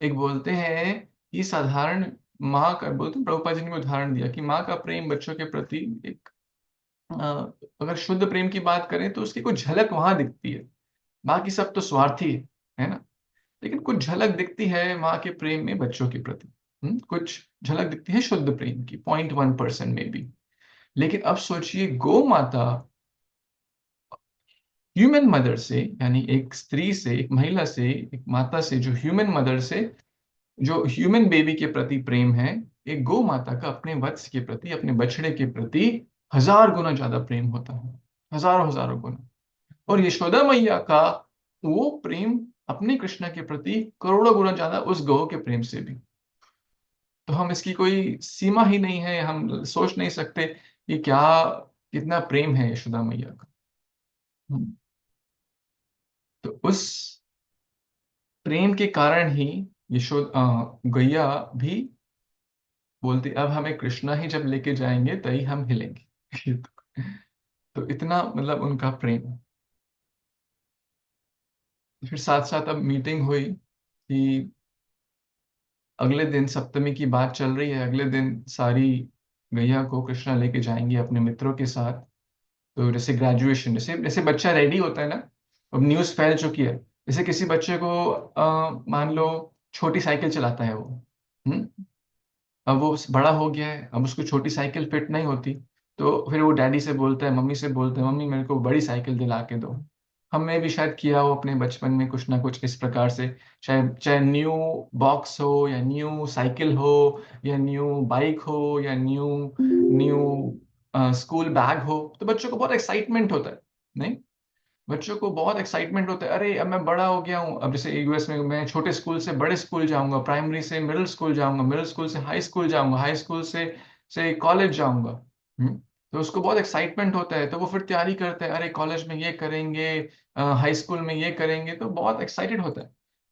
एक बोलते हैं कि साधारण माँ का, बोलते हैं प्रभुपाद जी ने उदाहरण दिया कि माँ का प्रेम बच्चों के प्रति एक, अगर शुद्ध प्रेम की बात करें तो उसकी कुछ झलक वहां दिखती है, बाकी सब तो स्वार्थी है ना, लेकिन कुछ झलक दिखती है माँ के प्रेम में बच्चों के प्रति। कुछ झलक दिखती है शुद्ध प्रेम की, 0.1% में भी। लेकिन अब सोचिए, गौ माता ह्यूमन मदर से, यानी एक स्त्री से, एक महिला से, एक माता से, जो ह्यूमन मदर से, जो ह्यूमन बेबी के प्रति प्रेम है, एक गौ माता का अपने वत्स के प्रति, अपने बछड़े के प्रति 1000 गुना ज्यादा प्रेम होता है, हजारों हजारों गुना। और यशोदा मैया का वो प्रेम अपने कृष्ण के प्रति करोड़ों गुना ज्यादा उस गौ के प्रेम से भी। तो हम इसकी कोई सीमा ही नहीं है, हम सोच नहीं सकते कि क्या, कितना प्रेम है यशोदा मैया का। तो उस प्रेम के कारण ही गैया भी बोलती, अब हमें कृष्णा ही जब लेके जाएंगे तभी हम हिलेंगे। तो इतना मतलब उनका प्रेम। फिर साथ साथ अब मीटिंग हुई कि अगले दिन सप्तमी की बात चल रही है, अगले दिन सारी गैया को कृष्णा लेके जाएंगे अपने मित्रों के साथ। तो जैसे ग्रेजुएशन, जैसे जैसे बच्चा रेडी होता है ना, अब न्यूज़ फैल चुकी है, जैसे किसी बच्चे को मान लो छोटी साइकिल चलाता है वो, हम्म अब वो बड़ा हो गया है, अब उसको छोटी साइकिल फिट नहीं होती, तो फिर वो डैडी से बोलता है, मम्मी से बोलता है, मम्मी मेरे को बड़ी साइकिल दिला के दो। हमने भी शायद किया हो अपने बचपन में कुछ ना कुछ इस प्रकार से, चाहे चाहे न्यू बॉक्स हो, या न्यू साइकिल हो, या न्यू बाइक हो, या न्यू न्यू स्कूल बैग हो, तो बच्चों को बहुत एक्साइटमेंट होता है। नहीं, बच्चों को बहुत एक्साइटमेंट होता है, अरे अब मैं बड़ा हो गया हूँ, अब जैसे यूएस में मैं छोटे स्कूल से बड़े स्कूल जाऊंगा, प्राइमरी से मिडिल स्कूल जाऊंगा, मिडिल स्कूल से हाई स्कूल जाऊंगा, हाई स्कूल से कॉलेज जाऊंगा। तो उसको बहुत एक्साइटमेंट होता है, तो वो फिर तैयारी करता है, अरे कॉलेज में ये करेंगे, हाई स्कूल में ये करेंगे, तो बहुत एक्साइटेड होता है।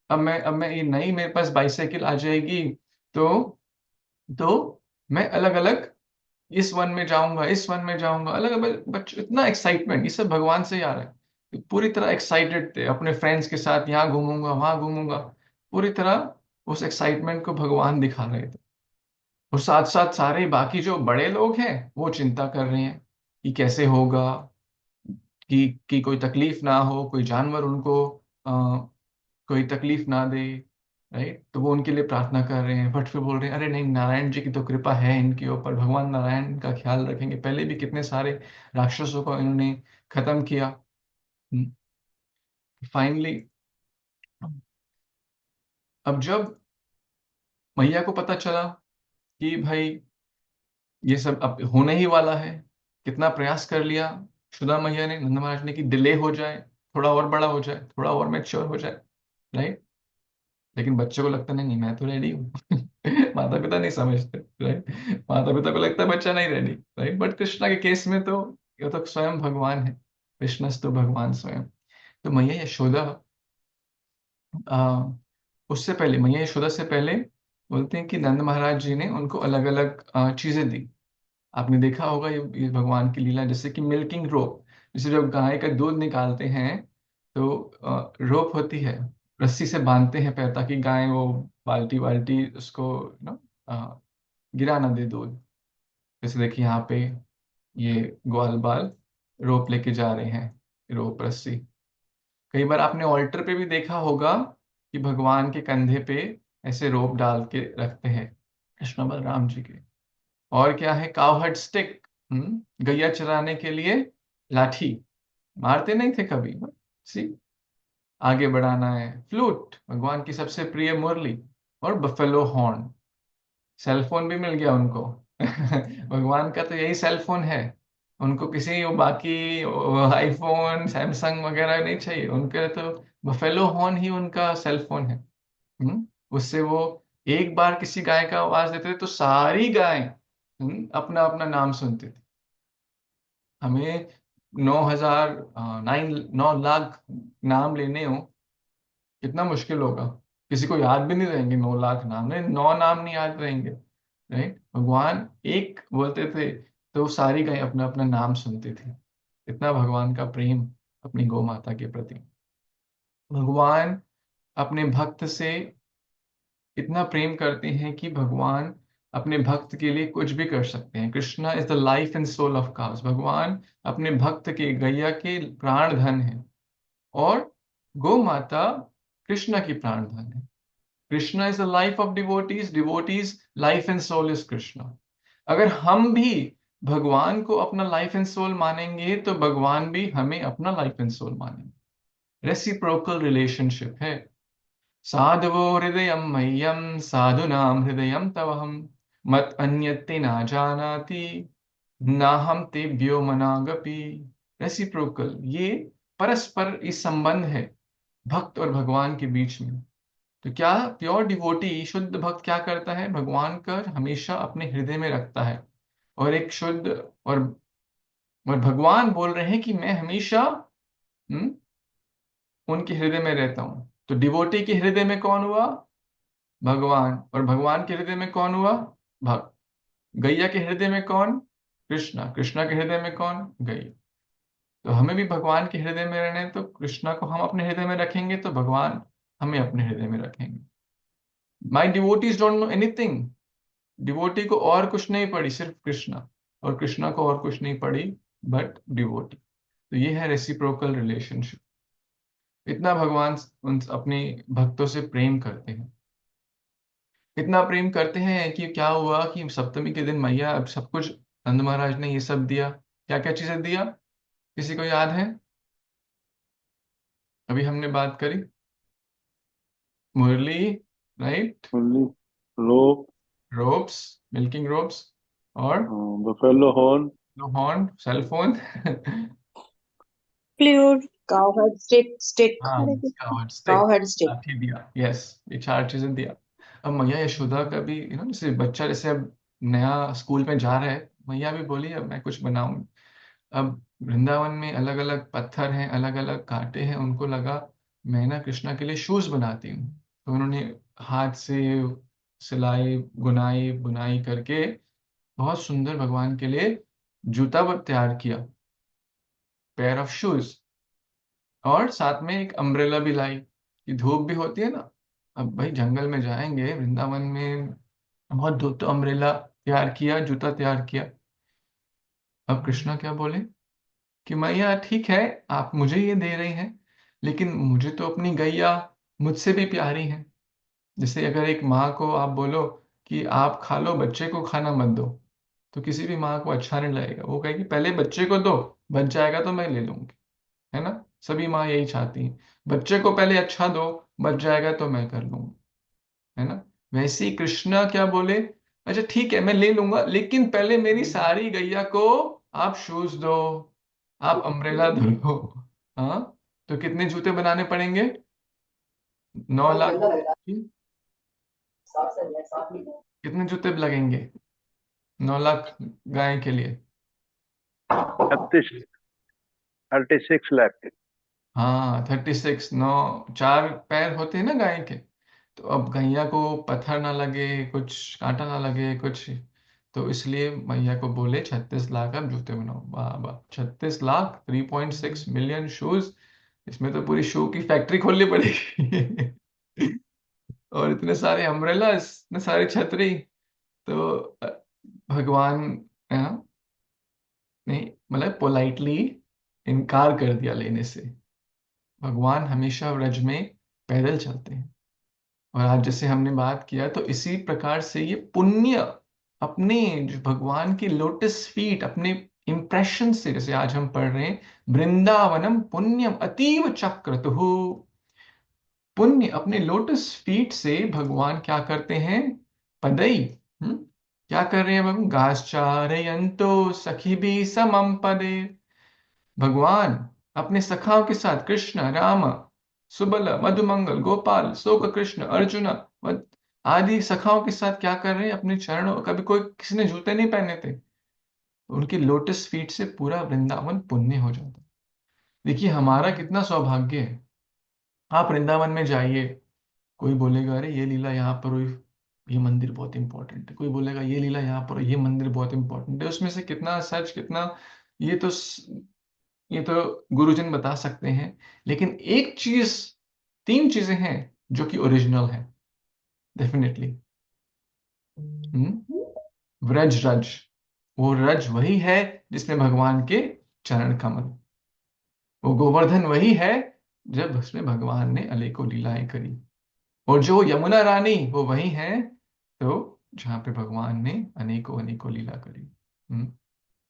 अब मैं ये नई मेरे पास बाइसाइकिल आ जाएगी, तो मैं अलग अलग, इस वन में जाऊंगा, इस वन में जाऊंगा, अलग अलग बच्चे, इतना एक्साइटमेंट, ये सब भगवान से ही आ रहा है। पूरी तरह एक्साइटेड थे, अपने फ्रेंड्स के साथ यहाँ घूमूंगा, वहां घूमूंगा, पूरी तरह उस एक्साइटमेंट को भगवान दिखा रहे थे। और साथ साथ सारे बाकी जो बड़े लोग हैं वो चिंता कर रहे हैं कि कैसे होगा, कि कोई तकलीफ ना हो, कोई जानवर उनको कोई तकलीफ ना दे, राइट। तो वो उनके लिए प्रार्थना कर रहे हैं, बट फिर बोल रहे हैं, अरे नहीं, नारायण जी की तो कृपा है इनके ऊपर, भगवान नारायण का ख्याल रखेंगे, पहले भी कितने सारे राक्षसों को इन्होंने खत्म किया। फाइनली अब जब मैया को पता चला कि भाई ये सब अब होने ही वाला है, कितना प्रयास कर लिया सुधा मैया ने, नंद महाराज ने, कि डिले हो जाए, थोड़ा और बड़ा हो जाए, थोड़ा और मैच्योर हो जाए, राइट। लेकिन बच्चे को लगता नहीं, नहीं मैं तो रेडी हूँ। माता पिता नहीं समझते, राइट। माता पिता को लगता है बच्चा नहीं रेडी, राइट। बट कृष्णा के केस में तो ये तो स्वयं भगवान है, कृष्णस्तु भगवान स्वयं। तो मैया यशोदा, आ, उससे पहले, मैया यशोदा से पहले बोलते हैं कि नंद महाराज जी ने उनको अलग अलग चीजें दी। आपने देखा होगा ये भगवान की लीला, जैसे कि मिल्किंग रोप। जैसे जब गाय का दूध निकालते हैं तो रोप होती है, रस्सी से बांधते हैं पैर, ताकि गाय वो बाल्टी बाल्टी उसको ना गिरा ना दे दूध। जैसे देखिए यहाँ पे ये ग्वाल बाल रोप लेके जा रहे हैं, रोप रस्सी। कई बार आपने ऑल्टर पे भी देखा होगा कि भगवान के कंधे पे ऐसे रोप डाल के रखते हैं, कृष्ण बलराम जी के। और क्या है, कावहट स्टिक, गैया चराने के लिए लाठी। मारते नहीं थे कभी, सी आगे बढ़ाना है। फ्लूट, भगवान की सबसे प्रिय मुरली। और बफेलो हॉर्न, सेलफोन भी मिल गया उनको। भगवान का तो यही सेलफोन है। उनको किसी वो बाकी आईफोन सैमसंग वगैरह नहीं चाहिए, उनके तो बफेलो हॉर्न ही उनका सेलफोन है। उससे वो एक बार किसी गाय का आवाज देते थे तो सारी गाय अपना अपना नाम सुनती थी। हमें 9,000 9 लाख नाम लेने हो, कितना मुश्किल होगा। किसी को याद भी नहीं रहेंगे 9 लाख नाम, नहीं 9 नाम नहीं याद रहेंगे, राइट। भगवान एक बोलते थे तो सारी गाय अपना अपना नाम सुनती थी। इतना भगवान का प्रेम अपनी गौ माता के प्रति। भगवान अपने भक्त से इतना प्रेम करते हैं कि भगवान अपने भक्त के लिए कुछ भी कर सकते हैं। Krishna is the life and soul of cows. भगवान अपने भक्त के, गैया के प्राण धन है। और गौ माता कृष्णा की प्राण धन है। Krishna is the life of devotees, devotees life and soul is Krishna. अगर हम भी भगवान को अपना लाइफ एंड सोल मानेंगे तो भगवान भी हमें अपना लाइफ एंड सोल मानेंगे। रेसिप्रोकल रिलेशनशिप है। साधवो हृदय मह्यम साधुनाम हृदय तवहम मत अन्यत्ते ना जानाति ना हम तेभ्यो मनागपि। रेसिप्रोकल, ये परस्पर इस संबंध है भक्त और भगवान के बीच में। तो क्या प्योर डिवोटी, शुद्ध भक्त क्या करता है, भगवान का हमेशा अपने हृदय में रखता है। और एक शुद्ध और और भगवान बोल रहे हैं कि मैं हमेशा हम्म, उनके हृदय में रहता हूं। तो डिवोटी के हृदय में कौन हुआ, भगवान। और भगवान के हृदय में कौन हुआ, भक्त। गैया के हृदय में कौन, कृष्णा। कृष्णा के हृदय में कौन, गैया। तो हमें भी भगवान के हृदय में रहने हैं, तो कृष्णा को हम अपने हृदय में रखेंगे तो भगवान हमें अपने हृदय में रखेंगे। My devotees don't know anything. Devotee को और कुछ नहीं पड़ी, सिर्फ कृष्णा। और कृष्णा को और कुछ नहीं पड़ी बट डिवोटी। तो ये है रेसिप्रोकल रिलेशनशिप। इतना भगवान उन अपने भक्तों से प्रेम करते हैं। इतना प्रेम करते हैं कि क्या हुआ कि सप्तमी के दिन मैया अब सब कुछ, नंद महाराज ने ये सब दिया। क्या क्या चीजें दिया, किसी को याद है। अभी हमने बात करी मुरली, right. Only rope, ropes, milking ropes. और buffalo horn, horn, cell phone. Flute, cow head stick, stick, हाँ, scout cow stick, head stick. लाठी दिया, यस। ये 4 चीजें दिया। अब मैया यशोदा का भी जैसे बच्चा, जैसे अब नया स्कूल में जा रहा है, मैया भी बोली अब मैं कुछ बनाऊं। अब वृंदावन में अलग अलग पत्थर हैं, अलग अलग कांटे हैं, उनको लगा मैं ना कृष्णा के लिए शूज बनाती हूँ। तो उन्होंने हाथ से सिलाई बुनाई बुनाई करके बहुत सुंदर भगवान के लिए जूता तैयार किया, पेयर ऑफ शूज। और साथ में एक अम्ब्रेला भी लाई कि धूप भी होती है ना। अब भाई जंगल में जाएंगे वृंदावन में, बहुत धूप, तो अम्ब्रेला तैयार किया, जूता तैयार किया। अब कृष्णा क्या बोले कि मैया ठीक है, आप मुझे ये दे रही हैं, लेकिन मुझे तो अपनी गैया मुझसे भी प्यारी है। जैसे अगर एक माँ को आप बोलो कि आप खा लो, बच्चे को खाना मत दो, तो किसी भी माँ को अच्छा नहीं लगेगा। वो कहेगी पहले बच्चे को दो, बच जाएगा तो मैं ले लूंगी, है ना। सभी माँ यही चाहती हैं, बच्चे को पहले अच्छा दो, बच जाएगा तो मैं कर लूंगी, है ना। वैसे ही कृष्णा क्या बोले, अच्छा ठीक है मैं ले लूंगा, लेकिन पहले मेरी सारी गैया को आप शूज दो, आप अम्ब्रेला दो। हाँ, तो कितने जूते बनाने पड़ेंगे? 9 लाख। कितने जूते लगेंगे 9 लाख गाय के लिए? 36 हाँ, 36। नौ, 4 पैर होते हैं ना गाय के। तो अब गैया को पत्थर ना लगे, कुछ कांटा ना लगे कुछ, तो इसलिए मैया को बोले 36 लाख अब जूते बनाओ। वाह वाह, 36 लाख, 3.6 मिलियन शूज। इसमें तो पूरी शू की फैक्ट्री खोलनी पड़ेगी। और इतने सारे अम्ब्रेला, इतने सारे छतरी। तो भगवान ने मतलब पोलाइटली इनकार कर दिया लेने से। भगवान हमेशा व्रज में पैदल चलते हैं। और आज जैसे हमने बात किया, तो इसी प्रकार से ये पुण्य अपने जो भगवान की लोटस फीट, अपने इंप्रेशन से, जैसे आज हम पढ़ रहे हैं, वृंदावनम पुण्यम अतीव चक्रतुः। पुण्य अपने लोटस फीट से भगवान क्या करते हैं? पदई। क्या कर रहे हैं भगवान? गाश्चारयंतो सखी भी समम पदे। भगवान अपने सखाओं के साथ, कृष्ण, राम, सुबल, मधुमंगल, गोपाल, शोक कृष्ण, अर्जुन आदि सखाओं के साथ क्या कर रहे हैं? अपने चरणों, कभी कोई किसी ने जूते नहीं पहने थे, उनकी लोटस फीट से पूरा वृंदावन पुण्य हो जाता। देखिए हमारा कितना सौभाग्य है। आप वृंदावन में जाइए, कोई बोलेगा अरे ये लीला यहाँ पर हुई, ये मंदिर बहुत इंपॉर्टेंट है। कोई बोलेगा ये लीला यहाँ पर, ये मंदिर बहुत इंपॉर्टेंट है। उसमें से कितना सच, कितना ये तो ये तो गुरुजन बता सकते हैं। लेकिन एक चीज, 3 चीजें हैं जो कि ओरिजिनल है डेफिनेटली। व्रज रज, वो रज वही है जिसमें भगवान के चरण कमल। वो गोवर्धन वही है जब उसमें भगवान ने अनेकों लीलाएं करी। और जो यमुना रानी, वो वही है तो जहाँ पे भगवान ने अनेकों अनेकों लीला करी। तो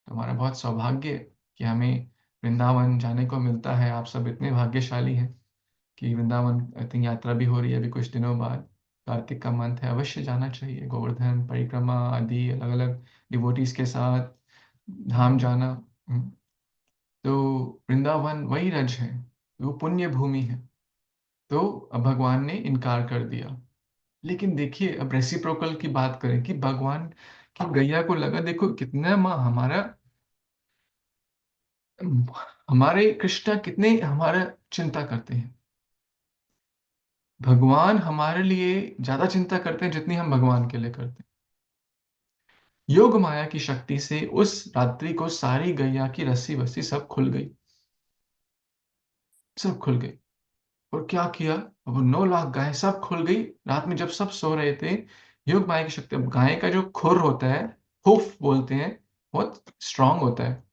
हमारा बहुत सौभाग्य है कि हमें वृंदावन जाने को मिलता है। आप सब इतने भाग्यशाली हैं कि वृंदावन, आई थिंक यात्रा भी हो रही है अभी कुछ दिनों बाद। कार्तिक का मंथ है, अवश्य जाना चाहिए। गोवर्धन परिक्रमा आदि अलग अलग डिवोटीज के साथ धाम जाना। तो वृंदावन वही रज है, वो पुण्य भूमि है। तो अब भगवान ने इनकार कर दिया। लेकिन देखिए, अब रेसिप्रोकल की बात करें कि भगवान की गैया को लगा, देखो कितना माँ हमारा, हमारे कृष्णा कितने हमारा चिंता करते हैं। भगवान हमारे लिए ज्यादा चिंता करते हैं जितनी हम भगवान के लिए करते हैं। योग माया की शक्ति से उस रात्रि को सारी गैया की रस्सी वस्सी सब खुल गई, सब खुल गई। और क्या किया? अब 9 लाख गाय सब खुल गई रात में जब सब सो रहे थे। योग माया की शक्ति, अब गाय का जो खुर होता है, हुफ बोलते हैं, बहुत स्ट्रांग होता है।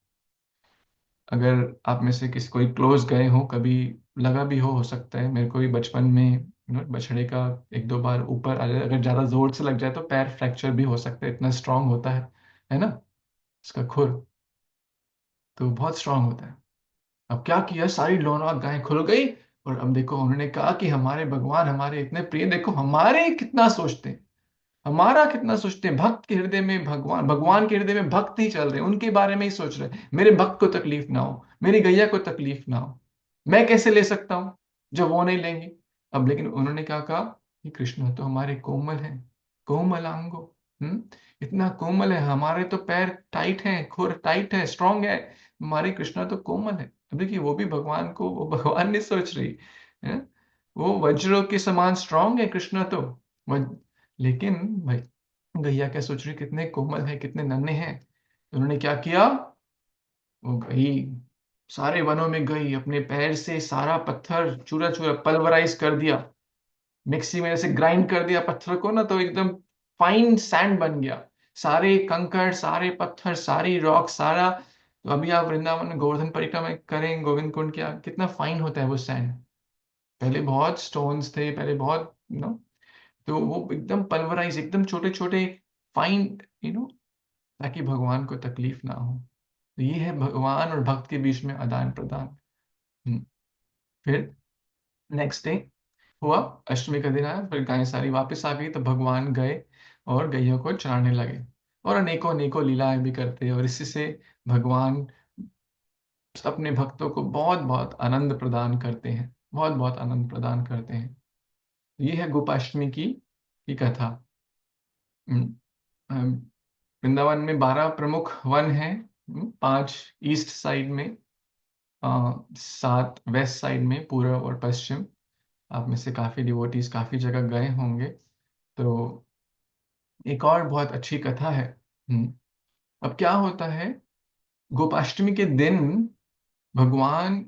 अगर आप में से किसी कोई क्लोज गए हो, कभी लगा भी हो सकता है। मेरे को भी बचपन में बछड़े का 1-2 बार ऊपर आ जाए, अगर ज्यादा जोर से लग जाए तो पैर फ्रैक्चर भी हो सकता है, इतना स्ट्रांग होता है ना इसका खुर। तो बहुत स्ट्रांग होता है। अब क्या किया, सारी लोनाक गायें खुल गई। और अब देखो, उन्होंने कहा कि हमारे भगवान हमारे इतने प्रिय, देखो हमारे कितना सोचते हैं, हमारा कितना सोचते हैं। भक्त के हृदय में भगवान, भगवान के हृदय में भक्त ही चल रहे हैं, उनके बारे में ही सोच रहे हैं। मेरे भक्त को तकलीफ ना हो, मेरी गैया को तकलीफ ना हो, मैं कैसे ले सकता हूं जब वो नहीं लेंगे। अब लेकिन उन्होंने क्या कहा कि कृष्ण तो हमारे कोमल हैं, कोमलांगो। इतना कोमल है, हमारे तो पैर टाइट हैं, खुर टाइट है, स्ट्रांग है, हमारे कृष्णा तो कोमल है। अब देखिए, वो भी भगवान को, वो भगवान नहीं सोच रही है, वो वज्रों के समान स्ट्रांग है कृष्णा तो। लेकिन भाई गैया क्या सोच रही, कितने कोमल है, कितने नन्हे हैं। तो उन्होंने क्या किया, वो गई, सारे वनों में गई, अपने पैर से सारा पत्थर चूरा चूरा पल्वराइज कर दिया। मिक्सी में जैसे ग्राइंड कर दिया पत्थर को ना, तो एकदम फाइन सैंड बन गया। सारे कंकड़, सारे पत्थर, सारी रॉक, सारा। तो अभी आप वृंदावन में गोवर्धन परिक्रमा करें, गोविंद कुंड किया, कितना फाइन होता है वो सैंड। पहले बहुत स्टोन्स थे, पहले बहुत तो वो एकदम पल्वराइज, एकदम छोटे छोटे फाइन, ताकि भगवान को तकलीफ ना हो। तो ये है भगवान और भक्त के बीच में आदान प्रदान। फिर नेक्स्ट डे हुआ, अष्टमी का दिन आया, फिर गायें सारी वापस आ गई, तो भगवान गए और गैयों को चराने लगे और अनेकों अनेकों लीलाएं भी करते। और इसी से भगवान अपने भक्तों को बहुत बहुत आनंद प्रदान करते हैं, बहुत बहुत आनंद प्रदान करते हैं। ये है गोपाष्टमी की कथा। हम्म, अम, वृंदावन में 12 प्रमुख वन हैं। 5 ईस्ट साइड में, 7 वेस्ट साइड में, पूर्व और पश्चिम। आप में से काफी डिवोटीज काफी जगह गए होंगे। तो एक और बहुत अच्छी कथा है। अब क्या होता है, गोपाष्टमी के दिन भगवान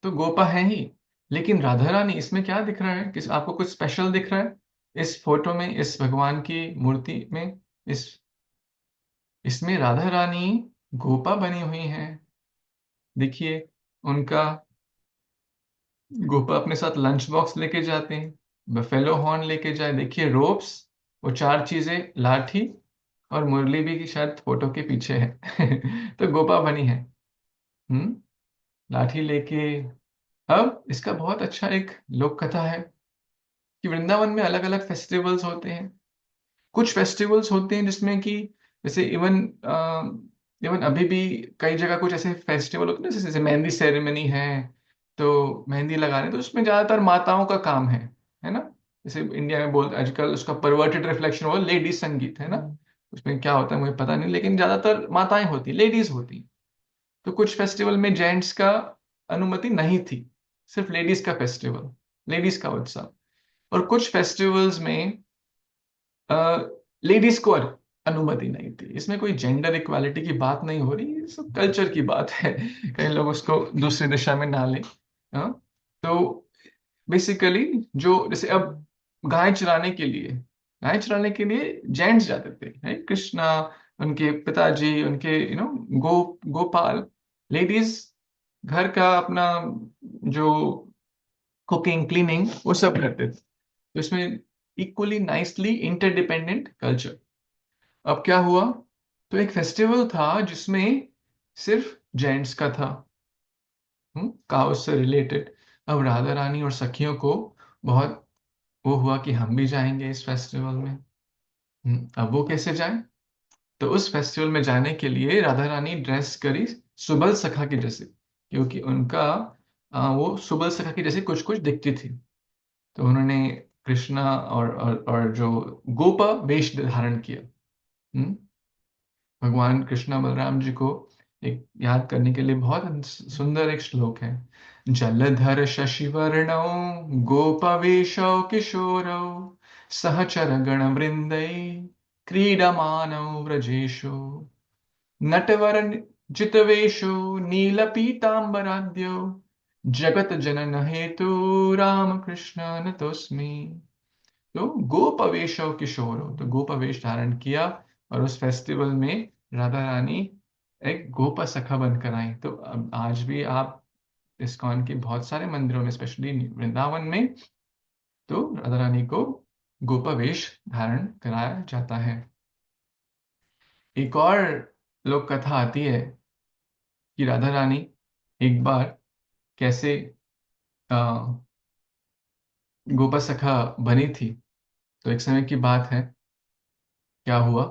तो गोपा है ही, लेकिन राधा रानी इसमें क्या दिख रहा है? किस आपको कुछ स्पेशल दिख रहा है इस फोटो में, इस भगवान की मूर्ति में? इस इसमें राधा रानी गोपा बनी हुई हैं। देखिए, उनका गोपा अपने साथ लंच बॉक्स लेके जाते हैं, बफेलो हॉर्न लेके जाए, देखिए रोप्स, वो 4 चीजें, लाठी और मुरली भी की शायद फोटो के पीछे है। तो गोपा बनी है। हम्म लाठी लेके। अब इसका बहुत अच्छा एक लोक कथा है कि वृंदावन में अलग अलग फेस्टिवल्स होते हैं। कुछ फेस्टिवल्स होते हैं जिसमें कि जैसे इवन इवन अभी भी कई जगह कुछ ऐसे फेस्टिवल होते हैं, जैसे मेहंदी सेरेमनी है, तो मेहंदी लगाने, तो उसमें ज्यादातर माताओं का काम है ना? जैसे इंडिया में बोलते आजकल उसका परवर्टेड रिफ्लेक्शन हो, लेडी संगीत, है ना? उसमें क्या होता है मुझे पता नहीं, लेकिन ज्यादातर माताएं होती, लेडीज होती। तो कुछ फेस्टिवल में जेंट्स का अनुमति नहीं थी, सिर्फ लेडीज का फेस्टिवल, लेडीज का उत्सव। और कुछ फेस्टिवल्स में लेडीज को अनुमति नहीं थी। इसमें कोई जेंडर इक्वालिटी की बात नहीं हो रही, ये सब कल्चर की बात है। कई लोग उसको दूसरी दिशा में ना लें। हाँ? तो बेसिकली जो जैसे अब गाय चराने के लिए जेंट्स जाते थे, है कृष्णा, उनके पिताजी, उनके गोपाल। लेडीज घर का अपना जो कुकिंग क्लीनिंग वो सब करते थे। तो इसमें इक्वली नाइसली इंटरडिपेंडेंट कल्चर। अब क्या हुआ, तो एक फेस्टिवल था जिसमें सिर्फ जेंट्स का था, काउ से रिलेटेड। अब राधा रानी और सखियों को बहुत वो हुआ कि हम भी जाएंगे इस फेस्टिवल में। अब वो कैसे जाए? तो उस फेस्टिवल में जाने के लिए राधा रानी ड्रेस करी सुबल सखा की जैसे, क्योंकि उनका वो सुबल सखा की जैसे कुछ कुछ दिखती थी। तो उन्होंने कृष्णा और जो गोपा वेश धारण किया। हम्म भगवान कृष्णा बलराम जी को एक याद करने के लिए बहुत सुंदर एक श्लोक है। जलधर शशिवर्णौ गोपवेशौ किशोरौ सहचर गण वृंदै क्रीडमानौ व्रजेशु नटवर जितवेशो नीलपीतांबराद्यो जगत जनन हेतु राम कृष्ण नतोस्मि। तो गोपवेश किशोर हो, तो गोपवेश धारण किया और उस फेस्टिवल में राधा रानी एक गोप सखा बनकर आई। तो अब आज भी आप इस्कॉन के बहुत सारे मंदिरों में, स्पेशली वृंदावन में, तो राधा रानी को गोपवेश धारण कराया जाता है। एक और लोक कथा आती है कि राधा रानी एक बार कैसे आ, गोपा सखा बनी थी। तो एक समय की बात है, क्या हुआ,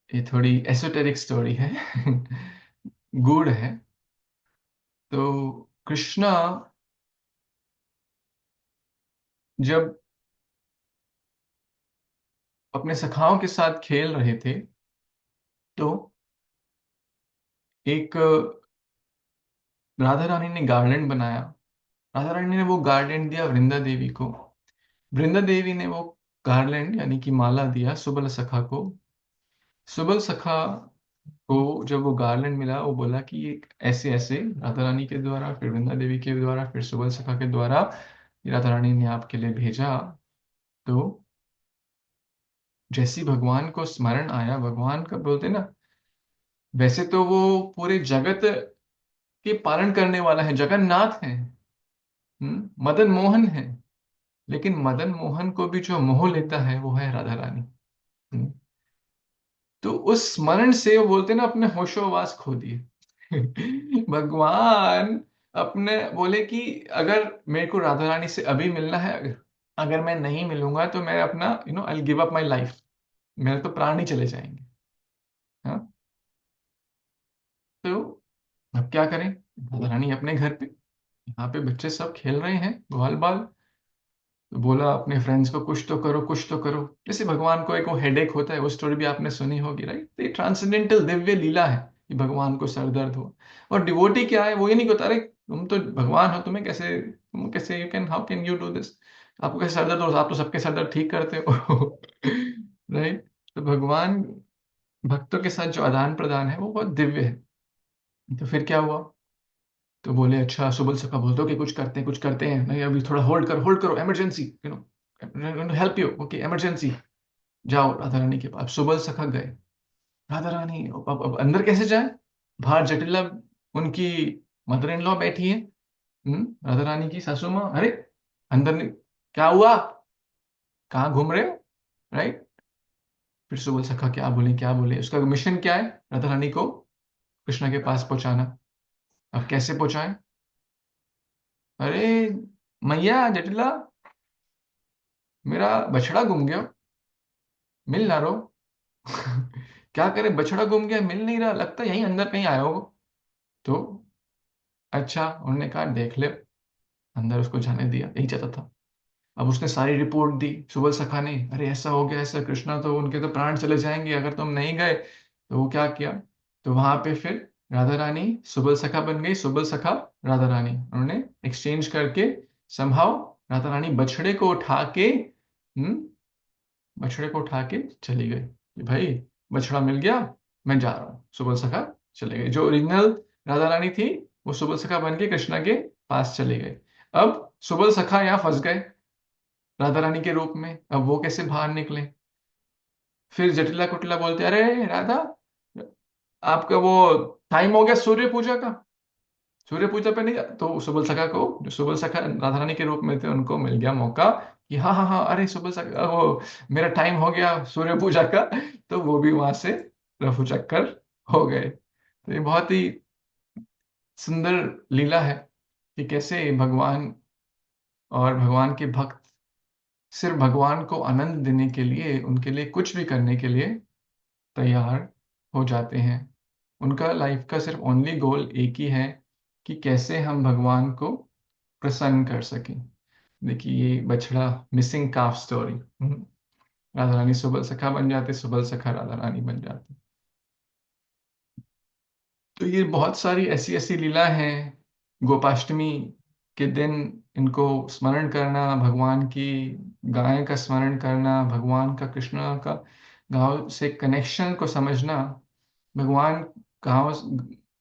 ये थोड़ी एसोटेरिक स्टोरी है। गूढ़ है। तो कृष्णा जब अपने सखाओं के साथ खेल रहे थे, तो एक राधा रानी ने गार्डन बनाया। राधा रानी ने वो गार्डन दिया वृंदा देवी को। वृंदा देवी ने वो गार्लैंड यानी कि माला दिया सुबल सखा को। सुबल सखा को जब वो गार्लैंड मिला, वो बोला कि ये ऐसे ऐसे राधा रानी के द्वारा, फिर वृंदा देवी के द्वारा, फिर सुबल सखा के द्वारा ये राधा रानी ने आपके लिए भेजा। तो जैसी भगवान को स्मरण आया, भगवान का बोलते ना, वैसे तो वो पूरे जगत के पालन करने वाला है, जगन्नाथ है, मदन मोहन है। लेकिन मदन मोहन को भी जो मोह लेता है वो है राधा रानी। हम्म, तो उस स्मरण से वो बोलते ना, अपने होशोवास खो दिए। भगवान अपने बोले कि अगर मेरे को राधा रानी से अभी मिलना है, अगर मैं नहीं मिलूंगा तो मैं अपना I give up my life, मेरे तो प्राण ही चले जाएंगे। हाँ? तो अब क्या करें, राधा रानी अपने घर पे, यहाँ पे बच्चे सब खेल रहे हैं बाल बाल। तो बोला अपने फ्रेंड्स को कुछ तो करो, कुछ तो करो। जैसे भगवान को एक वो हेडेक होता है, वो स्टोरी भी आपने सुनी होगी, राइट। तो ये ट्रांसेंडेंटल दिव्य लीला है कि भगवान को सर दर्द हुआ। और डिवोटी क्या है, वो ये नहीं कहता अरे तुम तो भगवान हो, तुम कैसे you can how can you do this, आपको कैसे सर दर्द हो, आप तो सबके सर दर्द ठीक करते हो। राइट। तो भगवान भक्तों के साथ जो आदान प्रदान है वो बहुत दिव्य है। तो फिर क्या हुआ, तो बोले अच्छा, सुबल सखा बोल दो कि कुछ करते हैं, नहीं अभी थोड़ा होल्ड करो, emergency, help you, okay emergency. जाओ राधा रानी के पास, सुबल सखा गए। राधा रानी अब अंदर कैसे जाए, बाहर जटिला उनकी मदर इन लॉ बैठी है, राधा रानी की सासू माँ, अरे अंदर नहीं, क्या हुआ, कहाँ घूम रहे हो, राइट। फिर सुबल सखा क्या बोले, उसका मिशन क्या है, राधा रानी को कृष्णा के पास पहुंचाना। अब कैसे पहुंचाए, अरे मैया जटिला, मेरा बछड़ा गुम गया, मिल ना रहो। क्या करे, बछड़ा गुम गया, मिल नहीं रहा, लगता है यहीं अंदर कहीं आया होगा। तो अच्छा, उन्होंने कहा देख ले, अंदर उसको जाने दिया, यही चाहता था। अब उसने सारी रिपोर्ट दी सुबल सखा ने, अरे ऐसा हो गया, ऐसा कृष्णा तो उनके तो प्राण चले जाएंगे अगर तुम नहीं गए। तो वो क्या किया, तो वहां पे फिर राधा रानी सुबल सखा बन गई, सुबल सखा राधा रानी, उन्होंने एक्सचेंज करके समहाउ राधा रानी बछड़े को उठा के चली गई कि भाई बछड़ा मिल गया, मैं जा रहा हूँ। सुबल सखा चले गए, जो ओरिजिनल राधा रानी थी वो सुबल सखा बन के कृष्णा के पास चले गए। अब सुबल सखा यहाँ फंस गए राधा रानी के रूप में, अब वो कैसे बाहर निकले। फिर जटिला कुटिला बोलते अरे राधा, आपका वो टाइम हो गया सूर्य पूजा का, सूर्य पूजा पे नहीं तो सुबल सखा को, जो सुबल सखा राधा रानी के रूप में थे, उनको मिल गया मौका कि हाँ हाँ हाँ, अरे सुबल सखा वो मेरा टाइम हो गया सूर्य पूजा का। तो वो भी वहां से रफू चक्कर हो गए। तो ये बहुत ही सुंदर लीला है कि कैसे भगवान और भगवान के भक्त सिर्फ भगवान को आनंद देने के लिए, उनके लिए कुछ भी करने के लिए तैयार हो जाते हैं। उनका लाइफ का सिर्फ ओनली गोल एक ही है कि कैसे हम भगवान को प्रसन्न कर सकें। देखिए ये बछड़ा, मिसिंग काफ स्टोरी, राधा रानी सुबल सखा बन जाते, सुबल सखा राधा रानी बन जाते। तो ये बहुत सारी ऐसी ऐसी लीला हैं। गोपाष्टमी के दिन इनको स्मरण करना, भगवान की गाय का स्मरण करना, भगवान का कृष्ण का गांव से कनेक्शन को समझना। भगवान गांव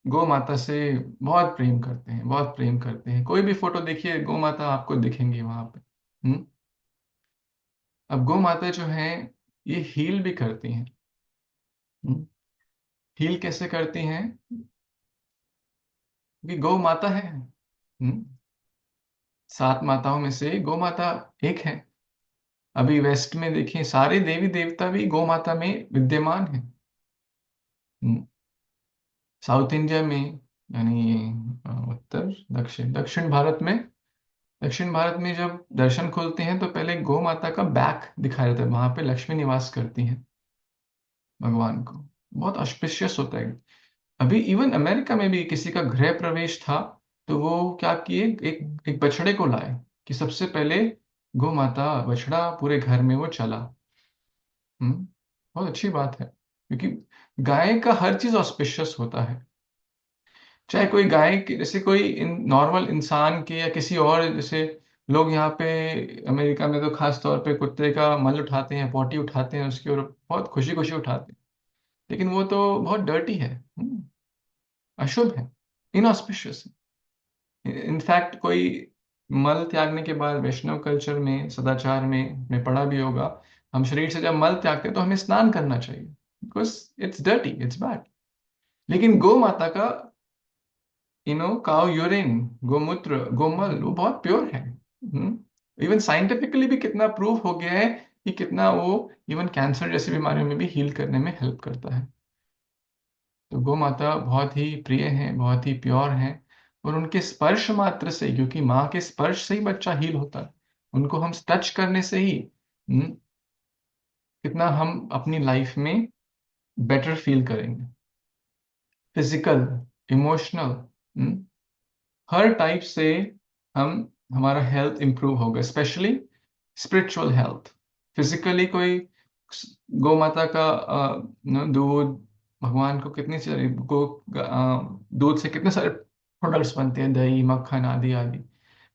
गौ माता से बहुत प्रेम करते हैं, बहुत प्रेम करते हैं। कोई भी फोटो देखिए गौ माता आपको दिखेंगी वहां पे। अब गौ माता जो है ये हील भी करती हैं। हील कैसे करती हैं, क्योंकि गौ माता है। हम्म, 7 माताओं में से गौ माता एक है। अभी वेस्ट में देखिए सारे देवी देवता भी गौ माता में विद्यमान है। साउथ इंडिया में, यानी उत्तर दक्षिण भारत में, जब दर्शन खोलते हैं तो पहले गौ माता का बैक दिखाया जाता है, वहां पे लक्ष्मी निवास करती हैं भगवान को। बहुत ऑस्पिशियस होता है। अभी इवन अमेरिका में भी किसी का गृह प्रवेश था, तो वो क्या किए, एक एक बछड़े को लाए कि सबसे पहले गौ माता बछड़ा पूरे घर में वो चला। हम्म बहुत अच्छी बात है, क्योंकि गाय का हर चीज ऑस्पिशियस होता है। चाहे कोई गाय के, जैसे कोई नॉर्मल इंसान के या किसी और, जैसे लोग यहाँ पे अमेरिका में तो खास तौर पे कुत्ते का मल उठाते हैं, पॉटी उठाते हैं उसकी, और बहुत खुशी खुशी उठाते हैं। लेकिन वो तो बहुत डर्टी है, अशुभ है, इनऑस्पिशियस है। इनफैक्ट कोई मल त्यागने के बाद वैष्णव कल्चर में, सदाचार में पढ़ा भी होगा, हम शरीर से जब मल त्यागते हैं तो हमें स्नान करना चाहिए, because it's dirty, it's bad. लेकिन गौ माता का काउ यूरिन, गोमूत्र, गोमल, वो बहुत प्योर है। इवन साइंटिफिकली भी कितना प्रूफ हो गया है कि कितना वो इवन कैंसर जैसी बीमारियों में भी हील करने में हेल्प करता है। तो गौ माता बहुत ही प्रिय हैं, बहुत ही प्योर हैं। और उनके स्पर्श मात्र से, क्योंकि माँ के स्पर्श से ही बच्चा हील होता है, उनको हम टच करने से ही कितना हम अपनी लाइफ में बेटर फील करेंगे। फिजिकल इमोशनल, हर टाइप से हम हमारा हेल्थ इंप्रूव होगा, स्पेशली स्पिरिचुअल हेल्थ। फिजिकली कोई गौ माता का दूध, भगवान को कितनी सारी दूध से कितने सारे प्रोडक्ट्स बनते हैं, दही मक्खन आदि आदि।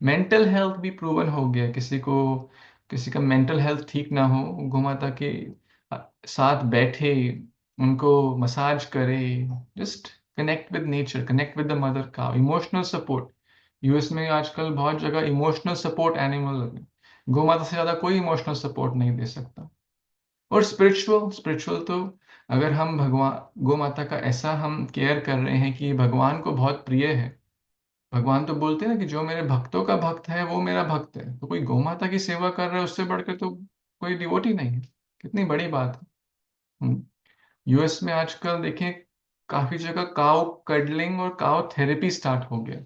मेंटल हेल्थ भी प्रूवन हो गया, किसी का मेंटल हेल्थ ठीक ना हो, गौ माता के साथ बैठे, उनको मसाज करे, just connect with nature, connect with the mother cow. Emotional support, US में आजकल बहुत जगह इमोशनल सपोर्ट एनिमल, गौ माता से ज्यादा कोई इमोशनल सपोर्ट नहीं दे सकता। और स्पिरिचुअल स्पिरिचुअल तो अगर हम भगवान गौ माता का ऐसा हम केयर कर रहे हैं कि भगवान को बहुत प्रिय है। भगवान तो बोलते हैं ना कि जो मेरे भक्तों का भक्त है वो मेरा भक्त है, तो कोई गौ माता की सेवा कर रहा है उससे बढ़कर तो कोई डिवोटी नहीं है। कितनी बड़ी बात है। यूएस में आजकल देखें, काफी जगह काउ कडलिंग और काउ थेरेपी स्टार्ट हो गया।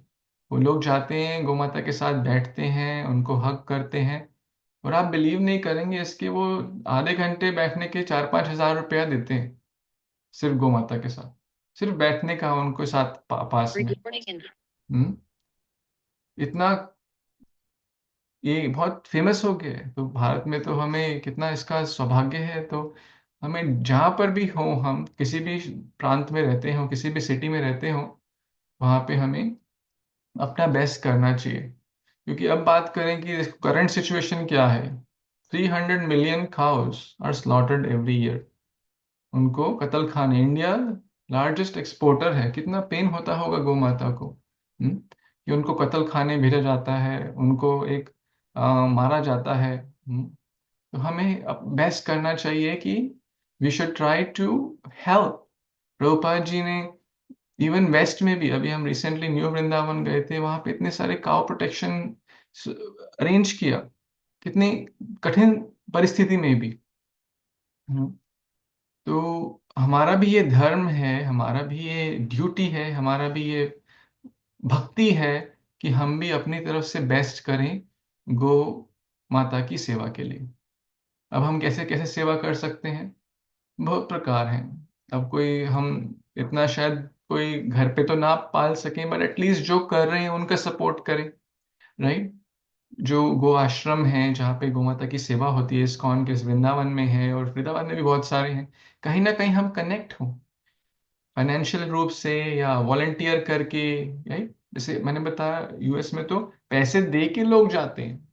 वो लोग जाते हैं, गौ माता के साथ बैठते हैं, उनको हग करते हैं, और आप बिलीव नहीं करेंगे इसके, वो आधे घंटे बैठने के 4-5 हज़ार रुपया देते हैं, सिर्फ गौ माता के साथ, सिर्फ बैठने का उनको साथ पास में। हम्म इतना ये बहुत फेमस हो गया है, तो भारत में तो हमें कितना इसका सौभाग्य है। तो हमें जहाँ पर भी हो, हम किसी भी प्रांत में रहते हो, किसी भी सिटी में रहते हो, वहाँ पे हमें अपना बेस्ट करना चाहिए। क्योंकि अब बात करें कि करंट सिचुएशन क्या है, 300 million cows are slaughtered every year. उनको कत्ल खाने, इंडिया लार्जेस्ट एक्सपोर्टर है, कितना पेन होता होगा गौ माता को। कि उनको कत्ल खाने भेजा जाता है, उनको एक मारा जाता है। तो हमें अब बेस्ट करना चाहिए कि we should try to help. Prabhupada ji ने इवन वेस्ट में भी, अभी हम रिसेंटली न्यू वृंदावन गए थे, वहां पे इतने सारे काउ प्रोटेक्शन अरेंज किया, कितनी कठिन परिस्थिति में भी। हम्म, तो हमारा भी ये धर्म है, हमारा भी ये ड्यूटी है, हमारा भी ये भक्ति है कि हम भी अपनी तरफ से बेस्ट करें गो माता की सेवा के लिए। अब हम कैसे कैसे सेवा कर सकते हैं, बहुत प्रकार हैं। अब कोई हम इतना शायद कोई घर पे तो ना पाल सकें, बट एटलीस्ट जो कर रहे हैं उनका सपोर्ट करें, राइट। जो गो आश्रम है जहाँ पे गौ माता की सेवा होती है, इस्कॉन के वृंदावन में है और वृंदावन में भी बहुत सारे हैं, कहीं ना कहीं हम कनेक्ट हों फाइनेंशियल रूप से या वॉलंटियर करके, राइट। जैसे मैंने बताया, यूएस में तो पैसे दे के लोग जाते हैं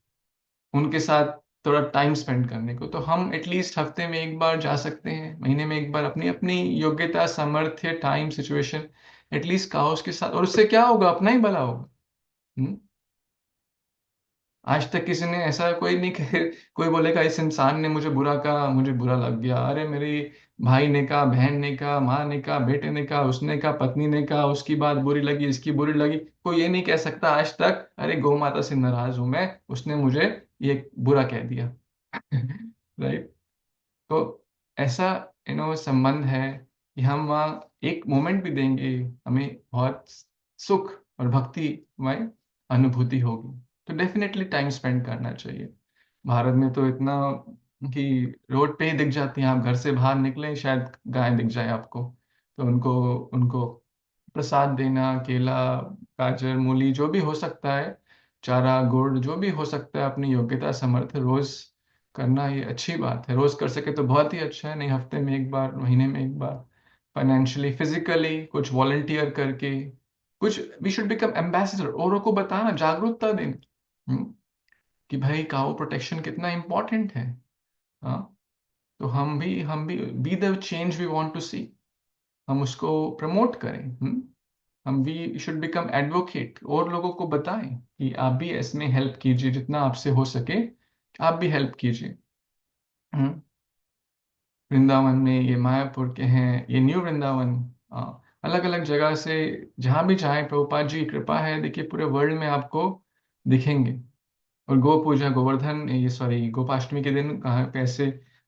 उनके साथ थोड़ा टाइम स्पेंड करने को, तो हम एटलीस्ट हफ्ते में एक बार जा सकते हैं, महीने में एक बार, अपनी अपनी योग्यता सामर्थ्य टाइम सिचुएशन, एटलीस्ट काउस के साथ। और उससे क्या होगा, अपना ही भला होगा। हम्म? आज तक किसी ने ऐसा कोई नहीं कहे, कोई बोलेगा इस इंसान ने मुझे बुरा कहा, मुझे बुरा लग गया, अरे मेरे भाई ने कहा, बहन ने कहा, माँ ने कहा, बेटे ने कहा, उसने कहा, पत्नी ने कहा, उसकी बात बुरी लगी, इसकी बुरी लगी, कोई ये नहीं कह सकता आज तक अरे गौ माता से नाराज हूं मैं, उसने मुझे ये बुरा कह दिया। राइट। तो ऐसा संबंध है कि हम वहाँ एक मोमेंट भी देंगे, हमें बहुत सुख और भक्तिमय अनुभूति होगी। तो डेफिनेटली टाइम स्पेंड करना चाहिए। भारत में तो इतना कि रोड पे ही दिख जाती हैं, आप घर से बाहर निकले शायद गाय दिख जाए आपको, तो उनको उनको प्रसाद देना, केला, गाजर, मूली, जो भी हो सकता है, चारा, गुड़, जो भी हो सकता है अपनी योग्यता समर्थ रोज करना, ये अच्छी बात है। रोज कर सके तो बहुत ही अच्छा है, नहीं हफ्ते में एक बार, महीने में एक बार, फाइनेंशियली फिजिकली कुछ वॉलंटियर करके कुछ। वी शुड बिकम एम्बेसडर, औरों को बताना, जागरूकता देना। कि भाई काउ प्रोटेक्शन कितना इंपॉर्टेंट है। हाँ, तो हम भी be the change we want to see, हम उसको प्रमोट करें। हम वी शुड बिकम एडवोकेट, और लोगों को बताएं कि आप भी इसमें हेल्प कीजिए, जितना आपसे हो सके आप भी हेल्प कीजिए। हम्म, वृंदावन में ये मायापुर के हैं, ये न्यू वृंदावन, अलग अलग जगह से जहां भी जाएं, प्रभुपाद जी की कृपा है, देखिए पूरे वर्ल्ड में आपको दिखेंगे। और गो पूजा, गोवर्धन, ये सॉरी, गोपाष्टमी के दिन कहाँ पे ऐसे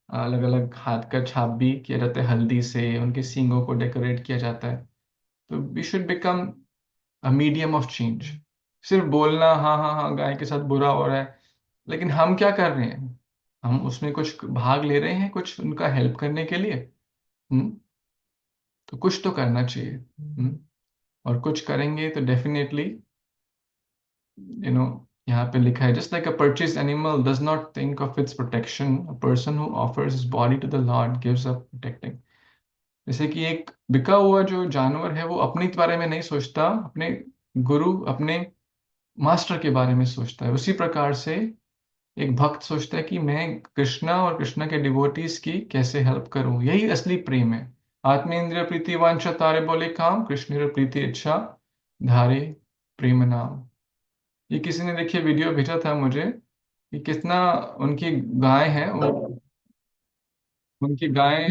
अलग अलग हाथ का छाप भी किया जाता है, हल्दी से उनके सींगों को डेकोरेट किया जाता है। तो we should become a medium of change. सिर्फ बोलना हाँ हाँ हाँ गाय के साथ बुरा हो रहा है, लेकिन हम क्या कर रहे हैं, हम उसमें कुछ भाग ले रहे हैं, कुछ उनका हेल्प करने के लिए। हम्म तो कुछ तो करना चाहिए। और कुछ करेंगे तो डेफिनेटली यहाँ पे लिखा है, just like a purchase animal does not think of its protection, a person who offers his body to the lord gives up protecting. जैसे कि एक बिका हुआ जो जानवर है वो अपने बारे में नहीं सोचता, अपने गुरु, अपने मास्टर के बारे में सोचता है। उसी प्रकार से एक भक्त सोचता है कि मैं कृष्णा और कृष्णा के डिवोटीज की कैसे हेल्प करूं। यही असली प्रेम है। आत्मेंद्रिय प्रीति वांछा तारे बोले काम, कृष्ण प्रीति इच्छा धारे प्रेम नाम। ये किसी ने देखिए वीडियो भेजा था मुझे कि कितना उनकी गाय है, उनकी गाय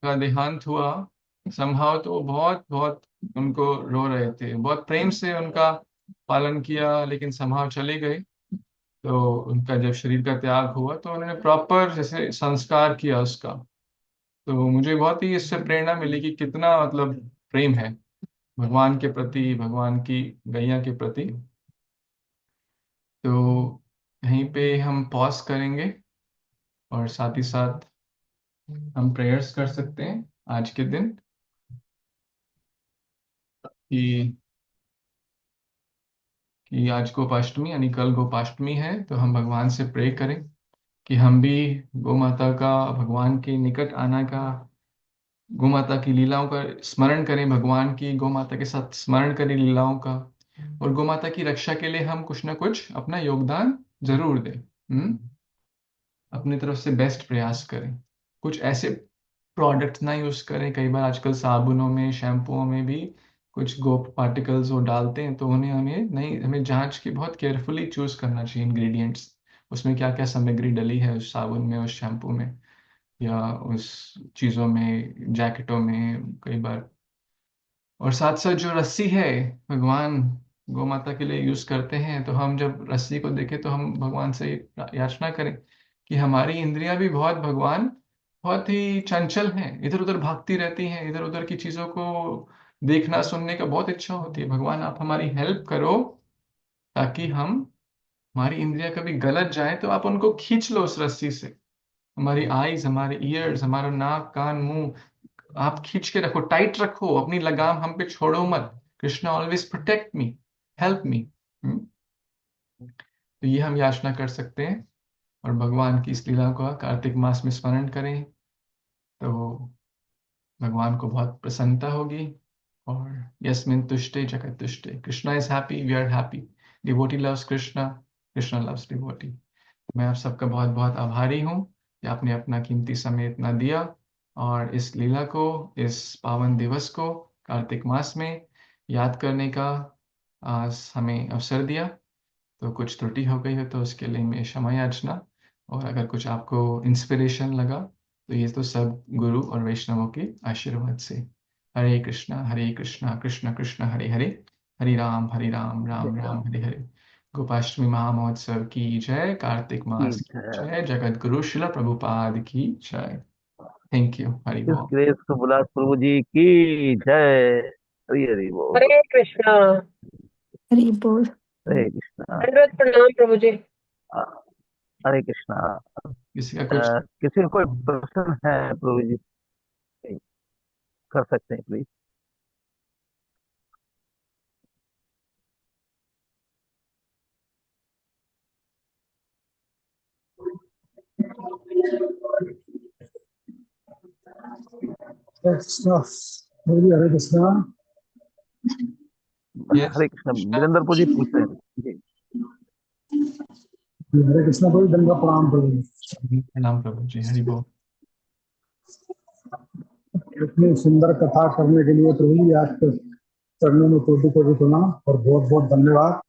का देहांत हुआ संभव, तो वो बहुत बहुत उनको रो रहे थे, बहुत प्रेम से उनका पालन किया, लेकिन संभव चले गए। तो उनका जब शरीर का त्याग हुआ तो उन्होंने प्रॉपर जैसे संस्कार किया उसका। तो मुझे बहुत ही इससे प्रेरणा मिली कि कितना मतलब प्रेम है भगवान के प्रति, भगवान की गैया के प्रति। तो यहीं पे हम पॉज करेंगे और साथ ही साथ हम प्रेयर्स कर सकते हैं आज के दिन कि आज गोपाष्टमी यानी कल गोपाष्टमी है, तो हम भगवान से प्रे करें कि हम भी गौ माता का, भगवान के निकट आना का, गौ माता की लीलाओं का स्मरण करें, भगवान की गौ माता के साथ स्मरण करें लीलाओं का, और गौ माता की रक्षा के लिए हम कुछ ना कुछ अपना योगदान जरूर दें। अपनी तरफ से बेस्ट प्रयास करें। कुछ ऐसे प्रोडक्ट्स ना यूज करें, कई बार आजकल साबुनों में, शैम्पुओं में भी कुछ गोप पार्टिकल्स वो डालते हैं, तो उन्हें हमें नहीं, हमें जांच के बहुत केयरफुली चूज करना चाहिए इंग्रेडिएंट्स, उसमें क्या क्या सामग्री डली है उस साबुन में, उस शैम्पू में, या उस चीज़ों में, जैकेटों में कई बार। और साथ साथ जो रस्सी है, भगवान गौ माता के लिए यूज करते हैं, तो हम जब रस्सी को देखें तो हम भगवान से याचना करें कि हमारी इंद्रियां भी बहुत, भगवान बहुत ही चंचल हैं, इधर उधर भागती रहती हैं, इधर उधर की चीजों को देखना सुनने का बहुत इच्छा होती है। भगवान आप हमारी हेल्प करो ताकि हम, हमारी इंद्रियां कभी गलत जाए तो आप उनको खींच लो उस रस्सी से। हमारी आईज, हमारे ईयर्स, हमारा नाक कान मुंह आप खींच के रखो, टाइट रखो, अपनी लगाम हम पे छोड़ो मत। Krishna always protect me, help me. तो ये हम याचना कर सकते हैं और भगवान की इस लीला का कार्तिक मास में स्मरण करें, तो भगवान को बहुत प्रसन्नता होगी। और यस्मिन तुष्टे जगत तुष्टे, Krishna is happy, we are happy. Devotee loves Krishna, Krishna loves devotee. मैं आप सबका बहुत बहुत आभारी हूँ कि आपने अपना कीमती समय इतना दिया और इस लीला को, इस पावन दिवस को कार्तिक मास में याद करने का आज हमें अवसर दिया। तो कुछ त्रुटि हो गई हो तो उसके लिए मैं क्षमा याचना। और अगर कुछ आपको इंस्पिरेशन लगा तो ये तो सब गुरु और वैष्णवों के आशीर्वाद से। हरे कृष्णा कृष्ण कृष्ण हरे हरे, हरे राम राम राम हरे हरे। गोपाष्टमी महामहोत्सव की जय, कार्तिक मास ठीक की है। जय, जगत गुरु शिल प्रभुपाद की जय। थैंक यू, हरि इस बोल। ग्रेस को बुला प्रभु जी की जय। हरि हरि बोल। हरे कृष्णा। हरि बोल। हरे कृष्णा। दंडवत प्रणाम प्रभु जी। हरे कृष्णा। किसी का कुछ किसी को कोई प्रश्न है प्रभु जी, कर सकते हैं प्लीज। कृष्णा, हरे कृष्णा। यस हरे कृष्णा, वीरेंद्र प्रभु जी पूछ रहे हैं जी। हरे कृष्णा भाई, दंडवत प्रणाम प्रभु जी। प्रणाम प्रभु जी, हरि बोल। इतनी सुंदर कथा करने के लिए प्रभु जी आपके चरणों में कोटि कोटि प्रणाम और बहुत बहुत धन्यवाद।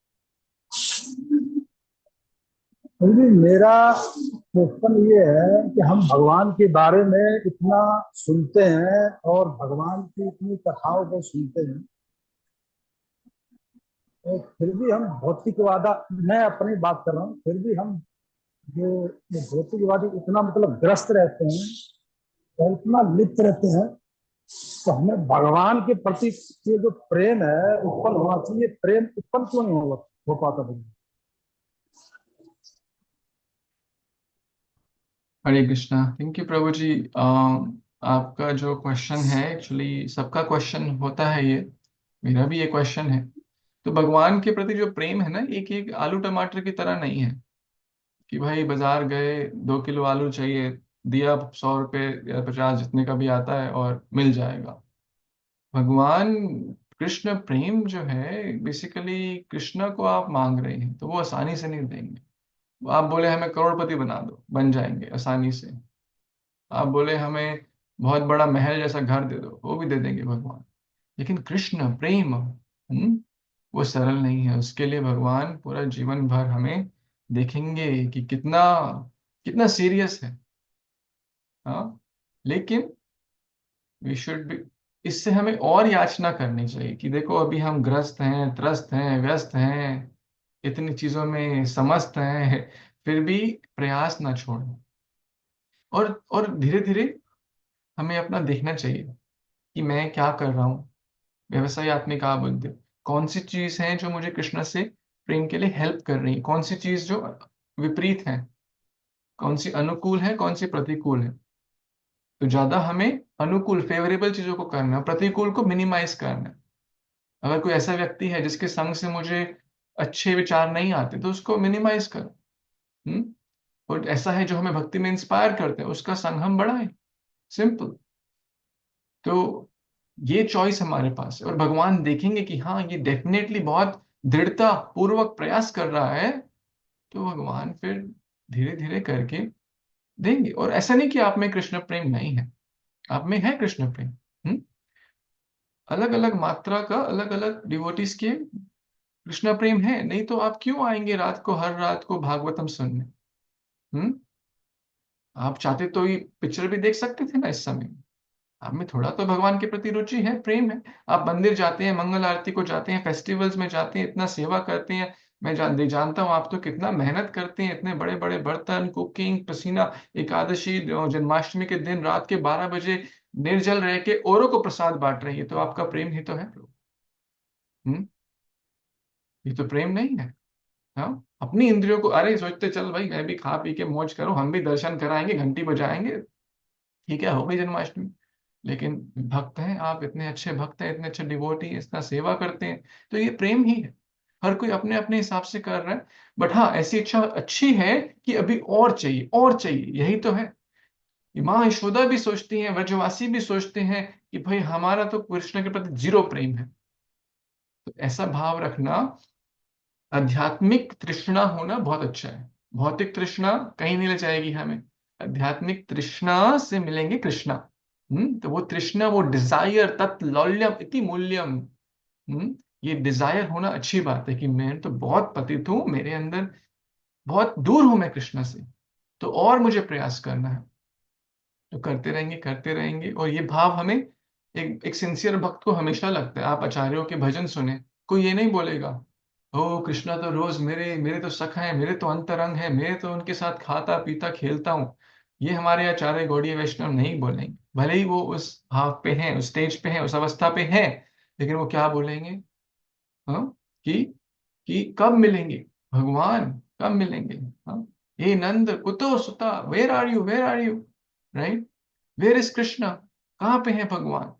प्रभु जी, मेरा क्वेश्चन ये है कि हम भगवान के बारे में इतना सुनते हैं और भगवान की इतनी कथाओं को सुनते हैं, तो फिर भी हम भौतिकवादा, मैं अपनी बात कर रहा हूँ, फिर भी हम जो ये भौतिकवादी इतना मतलब ग्रस्त रहते हैं और इतना लिप्त रहते हैं, तो हमें भगवान के प्रति ये जो प्रेम है उत्पन्न होना चाहिए, प्रेम उत्पन्न क्यों नहीं हो पाता प्रभु? हरे कृष्णा, थैंक यू प्रभु जी। आपका जो क्वेश्चन है, एक्चुअली सबका क्वेश्चन होता है ये, मेरा भी ये क्वेश्चन है। तो भगवान के प्रति जो प्रेम है ना, एक एक आलू टमाटर की तरह नहीं है कि भाई बाजार गए 2 किलो आलू चाहिए, दिया 100 रुपये या 50 जितने का भी आता है और मिल जाएगा। भगवान कृष्ण प्रेम जो है, बेसिकली कृष्ण को आप मांग रहे हैं तो वो आसानी से नहीं देंगे। आप बोले हमें करोड़पति बना दो, बन जाएंगे आसानी से। आप बोले हमें बहुत बड़ा महल जैसा घर दे दो, वो भी दे देंगे भगवान। लेकिन कृष्ण प्रेम, वो सरल नहीं है। उसके लिए भगवान पूरा जीवन भर हमें देखेंगे कि कितना कितना सीरियस है। हाँ, लेकिन वी शुड बी, इससे हमें और याचना करनी चाहिए कि देखो अभी हम ग्रस्त हैं, त्रस्त हैं, व्यस्त हैं, इतनी चीजों में समस्त हैं, फिर भी प्रयास ना छोड़ें। और धीरे धीरे हमें अपना देखना चाहिए कि मैं क्या कर रहा हूँ। व्यवसाय आत्मिक बुद्धि, कौन सी चीज है जो मुझे कृष्ण से प्रेम के लिए हेल्प कर रही है, कौन सी चीज जो विपरीत है, कौन सी अनुकूल है, कौन सी प्रतिकूल है। तो ज्यादा हमें अनुकूल फेवरेबल चीजों को करना है, प्रतिकूल को मिनिमाइज करना है। अगर कोई ऐसा व्यक्ति है जिसके संग से मुझे अच्छे विचार नहीं आते तो उसको मिनिमाइज करो। हम्म और ऐसा है जो हमें भक्ति में इंस्पायर करते हैं, उसका संग हम बढ़ाएं। सिंपल। तो ये चॉइस हमारे पास है, और भगवान देखेंगे कि हाँ ये डेफिनेटली बहुत दृढ़ता पूर्वक प्रयास कर रहा है, तो भगवान फिर धीरे धीरे करके देंगे। और ऐसा नहीं कि आप में कृष्ण प्रेम नहीं है, आप में है कृष्ण प्रेम। अलग अलग मात्रा का अलग अलग डिवोटीज के कृष्ण प्रेम है, नहीं तो आप क्यों आएंगे रात को, हर रात को भागवतम सुनने। हम्म आप चाहते तो ये पिक्चर भी देख सकते थे ना इस समय। आप में थोड़ा तो भगवान के प्रति रुचि है, प्रेम है। आप मंदिर जाते हैं, मंगल आरती को जाते हैं, फेस्टिवल्स में जाते हैं, इतना सेवा करते हैं। मैं जानता हूँ आप तो कितना मेहनत करते हैं, इतने बड़े बड़े बर्तन, कुकिंग, पसीना। एकादशी जन्माष्टमी के दिन रात के 12 बजे निर्जल रह के औरों को प्रसाद बांट रही है, तो आपका प्रेम ही तो है प्रभु। हम्म ये तो प्रेम नहीं है। हाँ, अपनी इंद्रियों को, अरे सोचते चल भाई मैं भी खा पी के मौज करूं, हम भी दर्शन कराएंगे, घंटी बजाएंगे, ठीक है हो गई जन्माष्टमी। लेकिन भक्त हैं आप, इतने अच्छे भक्त हैं, इतने अच्छे डिवोटी, इतना सेवा करते हैं, तो ये प्रेम ही है। हर कोई अपने अपने हिसाब से कर रहा है। बट हाँ, ऐसी इच्छा अच्छी है कि अभी और चाहिए और चाहिए, यही तो है। ये माँ यशोदा भी सोचती हैं, व्रजवासी भी सोचते हैं कि भाई हमारा तो कृष्ण के प्रति जीरो प्रेम है। तो ऐसा भाव रखना, आध्यात्मिक तृष्णा होना बहुत अच्छा है। भौतिक तृष्णा कहीं नहीं ले जाएगी हमें, आध्यात्मिक तृष्णा से मिलेंगे कृष्णा। तो वो तृष्णा, वो डिजायर, तत्लौल्यम इति मूल्यम। ये डिजायर होना अच्छी बात है कि मैं तो बहुत पतित हूं, मेरे अंदर बहुत दूर हूं मैं कृष्ण से, तो और मुझे प्रयास करना है। तो करते रहेंगे करते रहेंगे, और ये भाव हमें एक सिंसियर भक्त को हमेशा लगता है। आप आचार्यों के भजन सुने, कोई ये नहीं बोलेगा ओ कृष्णा तो रोज मेरे मेरे तो सखा है, मेरे तो अंतरंग है, मेरे तो उनके साथ खाता पीता खेलता हूँ। ये हमारे आचार्य गौड़ीय वैष्णव नहीं बोलेंगे, भले ही वो उस भाव पे हैं, उस स्टेज पे हैं, उस अवस्था पे हैं। लेकिन वो क्या बोलेंगे? हाँ, कि कब मिलेंगे भगवान, कब मिलेंगे। हाँ, हे नंद कुतो सुता, where are you, where are you, right, where is Krishna, कहाँ पे है भगवान,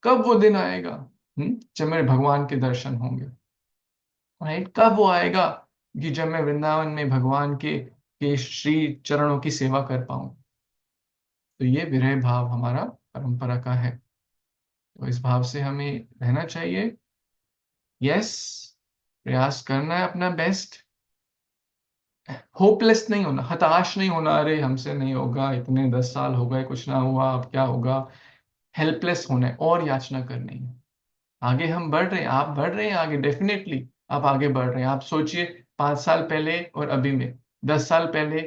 कब वो दिन आएगा जब मेरे भगवान के दर्शन होंगे। राइट, कब वो आएगा कि जब मैं वृंदावन में भगवान के श्री चरणों की सेवा कर पाऊं। तो ये विरह भाव हमारा परंपरा का है, तो इस भाव से हमें रहना चाहिए। यस, प्रयास करना है अपना बेस्ट। होपलेस नहीं होना, हताश नहीं होना, अरे हमसे नहीं होगा, इतने 10 साल हो गए कुछ ना हुआ, अब क्या होगा। हेल्पलेस होना है और याचना करनी है। आगे हम बढ़ रहे हैं, आप बढ़ रहे हैं आगे, डेफिनेटली आप आगे बढ़ रहे हैं। आप सोचिए 5 साल पहले और अभी में, 10 साल पहले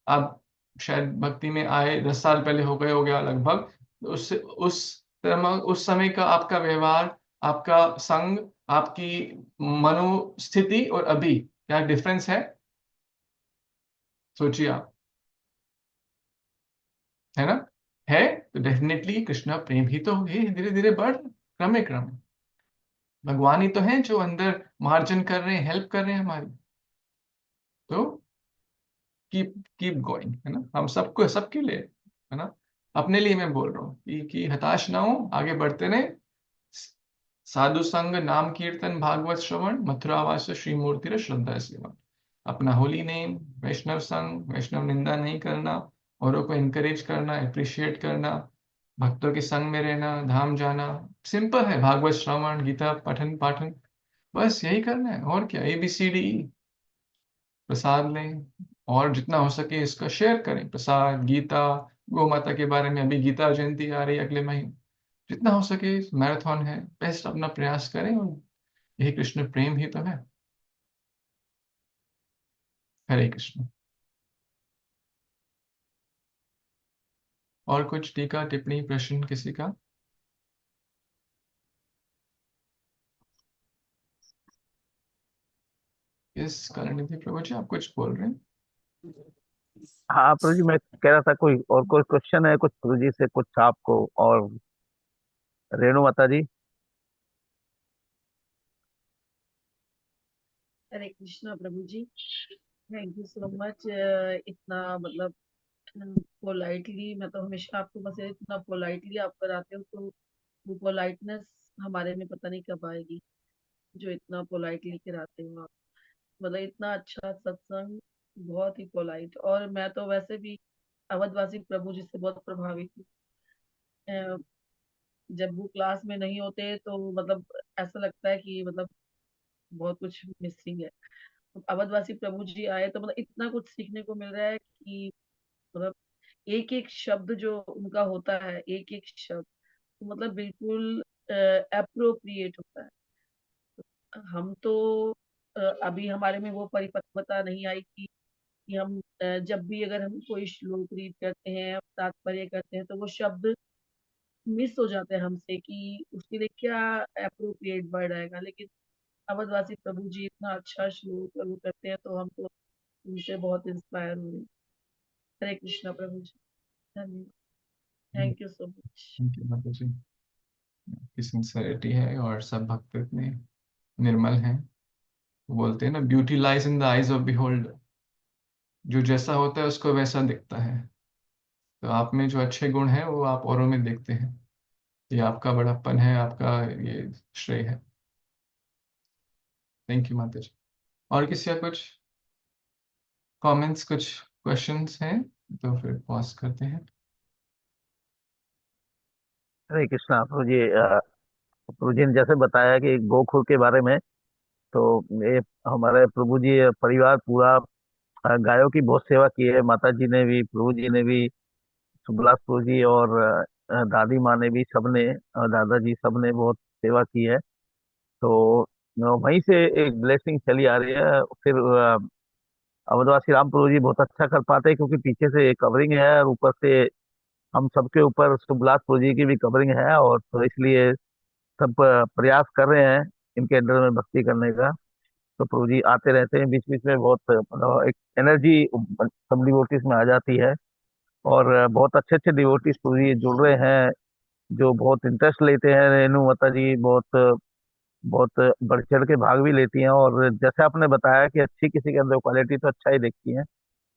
आप शायद भक्ति में आए, 10 साल पहले हो गया लगभग। उस समय का आपका व्यवहार, आपका संग, आपकी मनोस्थिति और अभी क्या डिफरेंस है, सोचिए आप। है ना? है। तो डेफिनेटली कृष्णा प्रेम ही तो है, धीरे धीरे बढ़, क्रमे क्रमे भगवान ही तो हैं जो अंदर मार्जन कर रहे हैं, हेल्प कर रहे हैं हमारी। तो कीप कीप गोइंग, है ना, हम सबको सबके लिए, है ना। अपने लिए मैं बोल रहा हूँ कि हताश ना हो, आगे बढ़ते रहे। साधु संग, नाम कीर्तन, भागवत श्रवण, मथुरा वास श्री मूर्ति श्रद्धा सेवा। अपना होली नेम, वैष्णव संग, वैष्णव निंदा नहीं करना, औरों को इनकरेज करना, अप्रिशिएट करना, भक्तों के संग में रहना, धाम जाना। सिंपल है, भागवत श्रवण, गीता पठन पाठन, बस यही करना है। और क्या, ABCD। प्रसाद लें, और जितना हो सके इसका शेयर करें, प्रसाद, गीता, गौ माता के बारे में। अभी गीता जयंती आ रही है अगले महीने, जितना हो सके मैराथन है, बेस्ट अपना प्रयास करें। और यही कृष्ण प्रेम ही तो है। हरे कृष्ण। और कुछ टीका टिप्पणी प्रश्न किसी का? इस करुणिधि प्रभु जी, आप कुछ बोल रहे हैं? हाँ प्रभु जी, मैं कह रहा था कोई और कोई क्वेश्चन है कुछ प्रभु जी से, कुछ आपको और रेणु माता जी। हरे कृष्णा प्रभु ji. Thank you so much. इतना मतलब पोलाइटली, मैं तो हमेशा आपको बस इतना पोलाइटली आप कराते हो, तो वो पोलाइटनेस हमारे में पता नहीं कब आएगी, जो इतना पोलाइटली कराते हो आप। मतलब इतना अच्छा सत्संग, बहुत ही पोलाइट। और मैं तो वैसे भी अवधवासी प्रभु जी से बहुत प्रभावित हूँ। अ, जब वो क्लास में नहीं होते तो मतलब ऐसा लगता है कि मतलब बहुत कुछ मिसिंग है। अवधवासी प्रभु जी आए तो मतलब इतना कुछ सीखने को मिल रहा है कि मतलब एक एक शब्द जो उनका होता है, एक एक शब्द तो मतलब बिल्कुल अप्रोप्रिएट होता है। हम तो अभी हमारे में वो परिपक्वता नहीं आई कि हम जब भी अगर हम कोई श्लोक रीड करते हैं, तात्पर्य करते हैं, तो वो शब्द मिस हो जाते हैं हमसे कि उसके लिए क्या अप्रोप्रिएट वर्ड आएगा। लेकिन अवधवासी प्रभु जी इतना अच्छा श्लोक वो करते हैं, तो हम तो उनसे बहुत इंस्पायर हुए। हरे कृष्णा प्रभु जी। धन्यवाद। Thank you so much. उनकी माता जी की सिंसेरिटी है, और सब भक्त इतने निर्मल हैं। वो बोलते हैं ना, beauty lies in the eyes of beholder. जो जैसा होता है उसको वैसा दिखता है। तो आप में जो अच्छे गुण हैं वो आप औरों में देखते हैं। ये आपका बड़प्पन है, आपका ये श्रेय है। थैंक यू माता जी। और किसी का कुछ कमेंट्स, कुछ क्वेश्चंस हैं? तो फिर पॉज करते हैं। हरे कृष्णा प्रभु जी। प्रभु जी ने जैसे बताया कि गोकुल के बारे में, तो ये हमारे प्रभु जी परिवार पूरा गायों की बहुत सेवा की है। माता जी ने भी, प्रभु जी ने भी, सुबलास प्रभु जी और दादी माँ ने भी, सबने, दादाजी सबने बहुत सेवा की है। तो वहीं से एक ब्लेसिंग चली आ रही है। फिर अवधवासी राम प्रभु जी बहुत अच्छा कर पाते हैं, क्योंकि पीछे से कवरिंग है और ऊपर से हम सबके ऊपर सुबलास प्रभु जी की भी कवरिंग है, और तो इसलिए सब प्रयास कर रहे हैं इनके अंडर में भक्ति करने का। तो प्रभु जी आते रहते हैं बीच बीच में, बहुत मतलब एक एनर्जी सब डिवोटीज में आ जाती है। और बहुत अच्छे अच्छे डिवोटीज प्रभु जी जुड़ रहे हैं, जो बहुत इंटरेस्ट लेते हैं। रेणु माता जी बहुत बहुत बढ़ चढ़ के भाग भी लेती हैं, और जैसे आपने बताया कि अच्छी किसी के अंदर क्वालिटी तो अच्छा ही देखती हैं।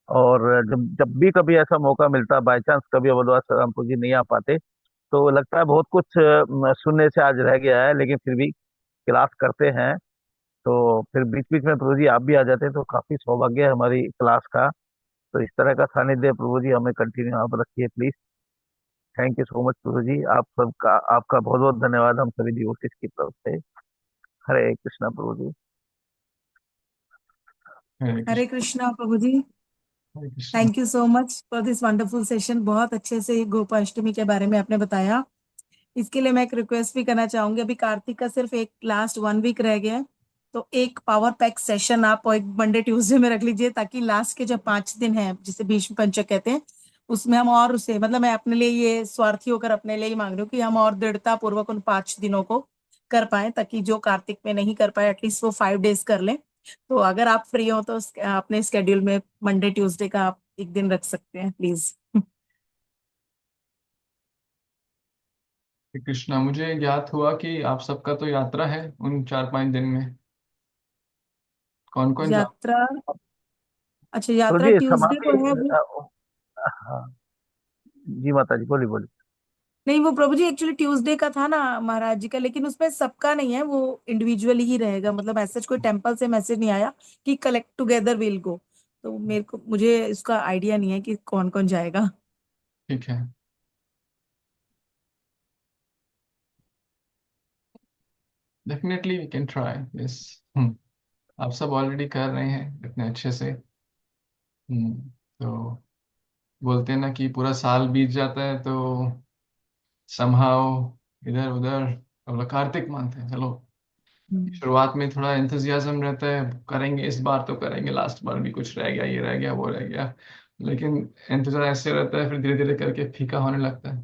और जब जब भी कभी ऐसा मौका मिलता, बाई चांस कभी अवधवास रामपुर जी नहीं आ पाते, तो लगता है बहुत कुछ सुनने से आज रह गया है, लेकिन फिर भी क्लास करते हैं। तो फिर बीच बीच में प्रभु जी आप भी आ जाते हैं, तो काफी सौभाग्य है हमारी क्लास का। तो इस तरह का सानिध्य प्रभु जी हमें कंटिन्यू आप रखिए please. Thank you so much प्रभु जी, आप सबका, आपका बहुत बहुत धन्यवाद हम सभी डिवोटीज की तरफ से। हरे कृष्णा प्रभु जी। हरे हरे कृष्ण। कृष्णा प्रभु ji. Hare Krishna. Thank you so much for this wonderful session. बहुत अच्छे से गोपाष्टमी के बारे में आपने बताया। इसके लिए मैं एक रिक्वेस्ट भी करना चाहूंगी। अभी कार्तिक का सिर्फ एक लास्ट 1 वीक रह गया है, तो एक पावर पैक सेशन आप एक मंडे ट्यूसडे में रख लीजिए, ताकि लास्ट के जो 5 दिन हैं, जिसे भीष्म पंचक कहते हैं, उसमें हम और उसे मतलब मैं अपने लिए ये स्वार्थी होकर अपने लिए ही मांग रही हूँ कि हम और दृढ़ता पूर्वक उन 5 दिनों को कर पाए, ताकि जो कार्तिक में नहीं कर पाए एटलीस्ट वो 5 डेज कर लें। तो अगर आप फ्री हो तो अपने स्केड्यूल में मंडे ट्यूसडे का आप एक दिन रख सकते हैं प्लीज। हरे कृष्णा, मुझे ज्ञात हुआ कि आप सबका तो यात्रा है उन 4-5 दिन में। कौन कौन जा? यात्रा, अच्छा प्रभु यात्रा जी ट्यूसडे समाधि को है वो। हाँ, जी माता जी, बोलिए बोलिए। नहीं, वो प्रभु जी एक्चुअली ट्यूसडे का था ना महाराज जी का, लेकिन उसमें सबका नहीं है, वो इंडिविजुअली ही रहेगा। मतलब ऐसा कोई टेम्पल से मैसेज नहीं आया कि कलेक्ट टुगेदर विल गो। तो मुझे इसका आइडिया नहीं है कि कौन कौन जाएगा। ठीक है, definitely we can try. Yes, आप सब ऑलरेडी कर रहे हैं इतने अच्छे से। तो बोलते हैं ना कि पूरा साल बीत जाता है तो समहाउ इधर उधर, अब कार्तिक मंथ है, चलो हम्म। शुरुआत में थोड़ा एंथुजियाज्म रहता है, करेंगे इस बार तो करेंगे, लास्ट बार भी कुछ रह गया, ये रह गया वो रह गया, लेकिन एंथुजियाज्म ऐसे रहता है, फिर धीरे धीरे करके फीका होने लगता है।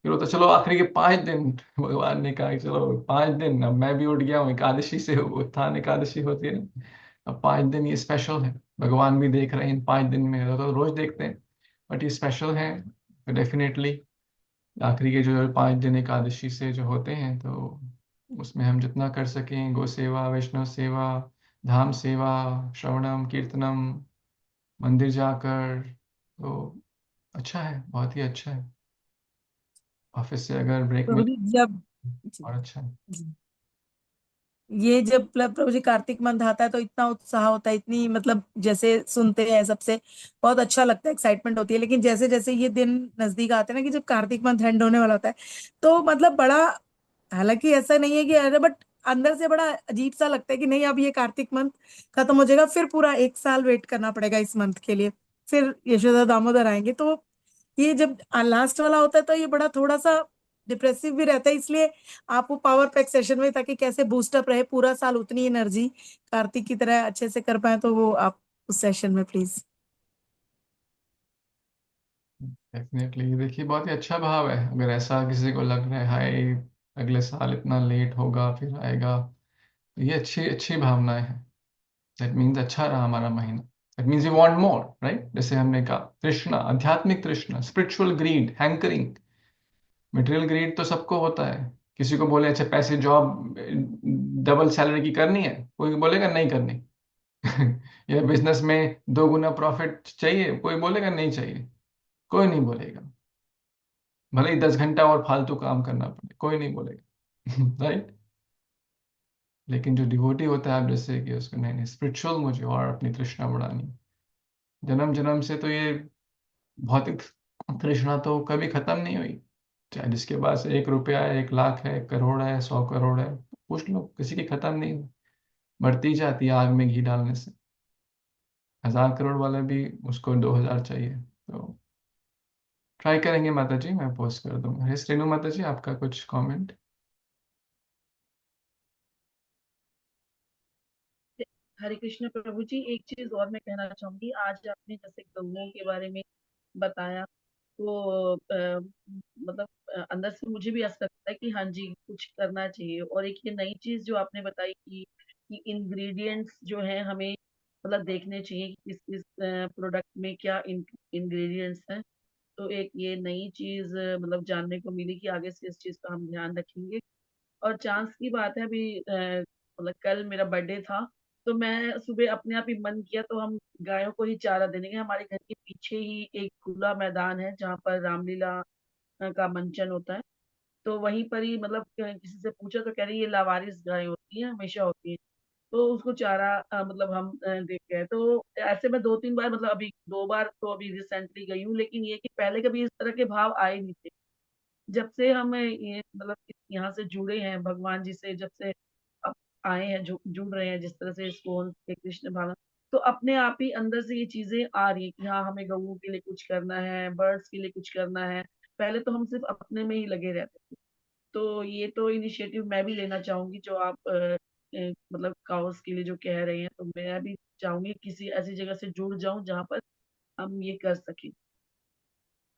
फिर वो तो चलो आखिरी के 5 दिन भगवान ने कहा कि चलो 5 दिन, अब मैं भी उठ गया हूँ एकादशी से, उत्थान एकादशी होती है ना, अब 5 दिन ये स्पेशल है, भगवान भी देख रहे हैं इन 5 दिन में, तो रोज देखते हैं, बट ये स्पेशल है। तो डेफिनेटली आखिरी के जो 5 दिन एकादशी से जो होते हैं, तो उसमें हम जितना कर सकें, गौ सेवा, वैष्णव सेवा, धाम सेवा, श्रवणम कीर्तनम, मंदिर जाकर, तो अच्छा है, बहुत ही अच्छा है। ऑफिस से अगर ब्रेक प्रभु मिले जी जब और अच्छा है। ये जब प्रभु जी कार्तिक मंथ आता है तो इतना उत्साह होता है, इतनी मतलब जैसे सुनते हैं सबसे बहुत अच्छा लगता है, एक्साइटमेंट होती है। लेकिन जैसे जैसे ये दिन नजदीक आते हैं ना, कि जब कार्तिक मंथ एंड होने वाला होता है, तो मतलब बड़ा, हालांकि ऐसा नहीं है कि अरे, बट अंदर से बड़ा अजीब सा लगता है कि नहीं, अब ये कार्तिक मंथ खत्म हो जाएगा, फिर पूरा एक साल वेट करना पड़ेगा इस मंथ के लिए, फिर यशोदा दामोदर आएंगे। तो ये जब लास्ट वाला होता है तो ये बड़ा थोड़ा सा डिप्रेसिव भी रहता है। इसलिए आप वो पावर पैक सेशन में, ताकि कैसे बूस्टअप रहे पूरा साल, उतनी एनर्जी कार्तिक की तरह अच्छे से कर पाए, तो वो आप उस सेशन में प्लीज। डेफिनेटली, देखिए बहुत ही अच्छा भाव है, अगर ऐसा किसी को लग रहा है हाय अगले साल इतना लेट होगा फिर आएगा, तो ये अच्छी अच्छी भावनाएं हैं। दैट मीन्स अच्छा रहा हमारा महीना, that means we want more, right? जैसे हमने कहा, तृष्णा, आध्यात्मिक तृष्णा, spiritual greed, hankering. Material greed तो सबको होता है, किसी को बोले अच्छा पैसे जॉब डबल सैलरी की करनी है, कोई बोलेगा नहीं करनी। या बिजनेस में 2 गुना प्रॉफिट चाहिए, कोई बोलेगा नहीं चाहिए, कोई नहीं बोलेगा। भले ही 10 घंटा और फालतू काम करना पड़े, कोई नहीं बोलेगा। राइट? लेकिन जो डिवोटी होता है, आप जैसे कि उसको नहीं नहीं, स्पिरिचुअल मुझे और अपनी तृष्णा बढ़ानी, जन्म जन्म से तो ये भौतिक तृष्णा तो कभी खत्म नहीं हुई। चाहे जिसके पास 1 रुपया है, 1 लाख है, 1 करोड़ है, 100 करोड़ है, पूछ लो, किसी की खत्म नहीं हुई, बढ़ती जाती है आग में घी डालने से। 1000 करोड़ वाले भी उसको 2000 चाहिए। तो ट्राई करेंगे माता जी, मैं पोस्ट कर दूंगा। हे श्रेणु माता जी, आपका कुछ कमेंट? हरे कृष्ण प्रभु जी, एक चीज और मैं कहना चाहूंगी। आज आपने जैसे गऊओं के बारे में बताया, तो मतलब अंदर से मुझे भी ऐसा लगता है कि हाँ जी, कुछ करना चाहिए। और एक ये नई चीज जो आपने बताई कि इंग्रेडिएंट्स जो है हमें मतलब देखने चाहिए कि इस प्रोडक्ट में क्या इंग्रेडिएंट्स हैं। तो एक ये नई चीज मतलब जानने को मिली कि आगे से इस चीज का हम ध्यान रखेंगे। और चांस की बात है, अभी मतलब कल मेरा बर्थडे था, तो मैं सुबह अपने आप ही मन किया तो हम गायों को ही चारा देने गए। हमारे घर के पीछे ही एक खुला मैदान है जहाँ पर रामलीला का मंचन होता है। तो वहीं पर ही मतलब किसी से पूछा तो कह रही ये लावारिस गाय होती है, हमेशा होती है। तो उसको चारा मतलब हम देख गए। तो ऐसे में 2-3 बार, मतलब अभी 2 बार तो अभी रिसेंटली गई हूँ, लेकिन ये कि पहले कभी इस तरह के भाव आए नहीं थे। जब से हम ये मतलब यहाँ से जुड़े हैं भगवान जी से, जब से अब आए हैं, जुड़ रहे हैं जिस तरह से इसको कृष्ण भावना, तो अपने आप ही अंदर से ये चीजें आ रही है कि हाँ, हमें गऊ के लिए कुछ करना है, बर्ड्स के लिए कुछ करना है। पहले तो हम सिर्फ अपने में ही लगे रहते थे। तो ये तो इनिशिएटिव मैं भी लेना चाहूंगी जो आप मतलब काउस के लिए जो कह रहे हैं। तो मैं भी चाहूंगी किसी ऐसी जगह से जुड़ जाऊं जहां पर हम ये कर सकें।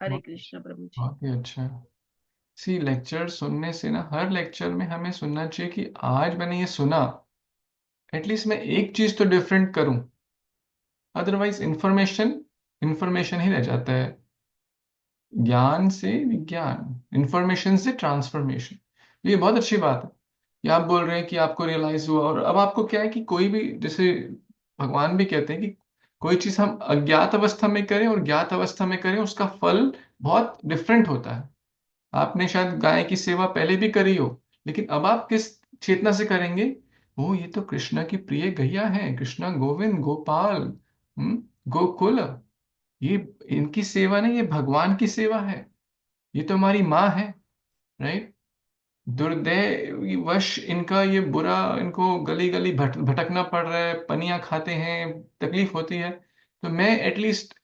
हरे बहुत कृष्ण प्रभु जी। बहुत ही अच्छा। सी लेक्चर सुनने से ना, हर लेक्चर में हमें सुनना चाहिए कि आज मैंने ये सुना, एटलीस्ट मैं एक चीज तो डिफरेंट करूं। अदरवाइज इंफॉर्मेशन इंफॉर्मेशन ही रह जाता है। ज्ञान से विज्ञान, इंफॉर्मेशन से ट्रांसफॉर्मेशन, ये बहुत अच्छी बात है कि आप बोल रहे हैं कि आपको रियलाइज हुआ। और अब आपको क्या है कि कोई भी, जैसे भगवान भी कहते हैं कि कोई चीज हम अज्ञात अवस्था में करें और ज्ञात अवस्था में करें, उसका फल बहुत डिफरेंट होता है। आपने शायद गाय की सेवा पहले भी करी हो, लेकिन अब आप किस चेतना से करेंगे? ओ, ये तो कृष्णा की प्रिय गैया है, कृष्णा गोविंद गोपाल, गोकुल, ये इनकी सेवा नहीं, ये भगवान की सेवा है, ये तो हमारी माँ है, राइट? दुर्दैववश इनका ये बुरा, इनको गली गली भटकना पड़ रहा है, पनियां खाते हैं, तकलीफ होती है, तो मैं एटलीस्ट,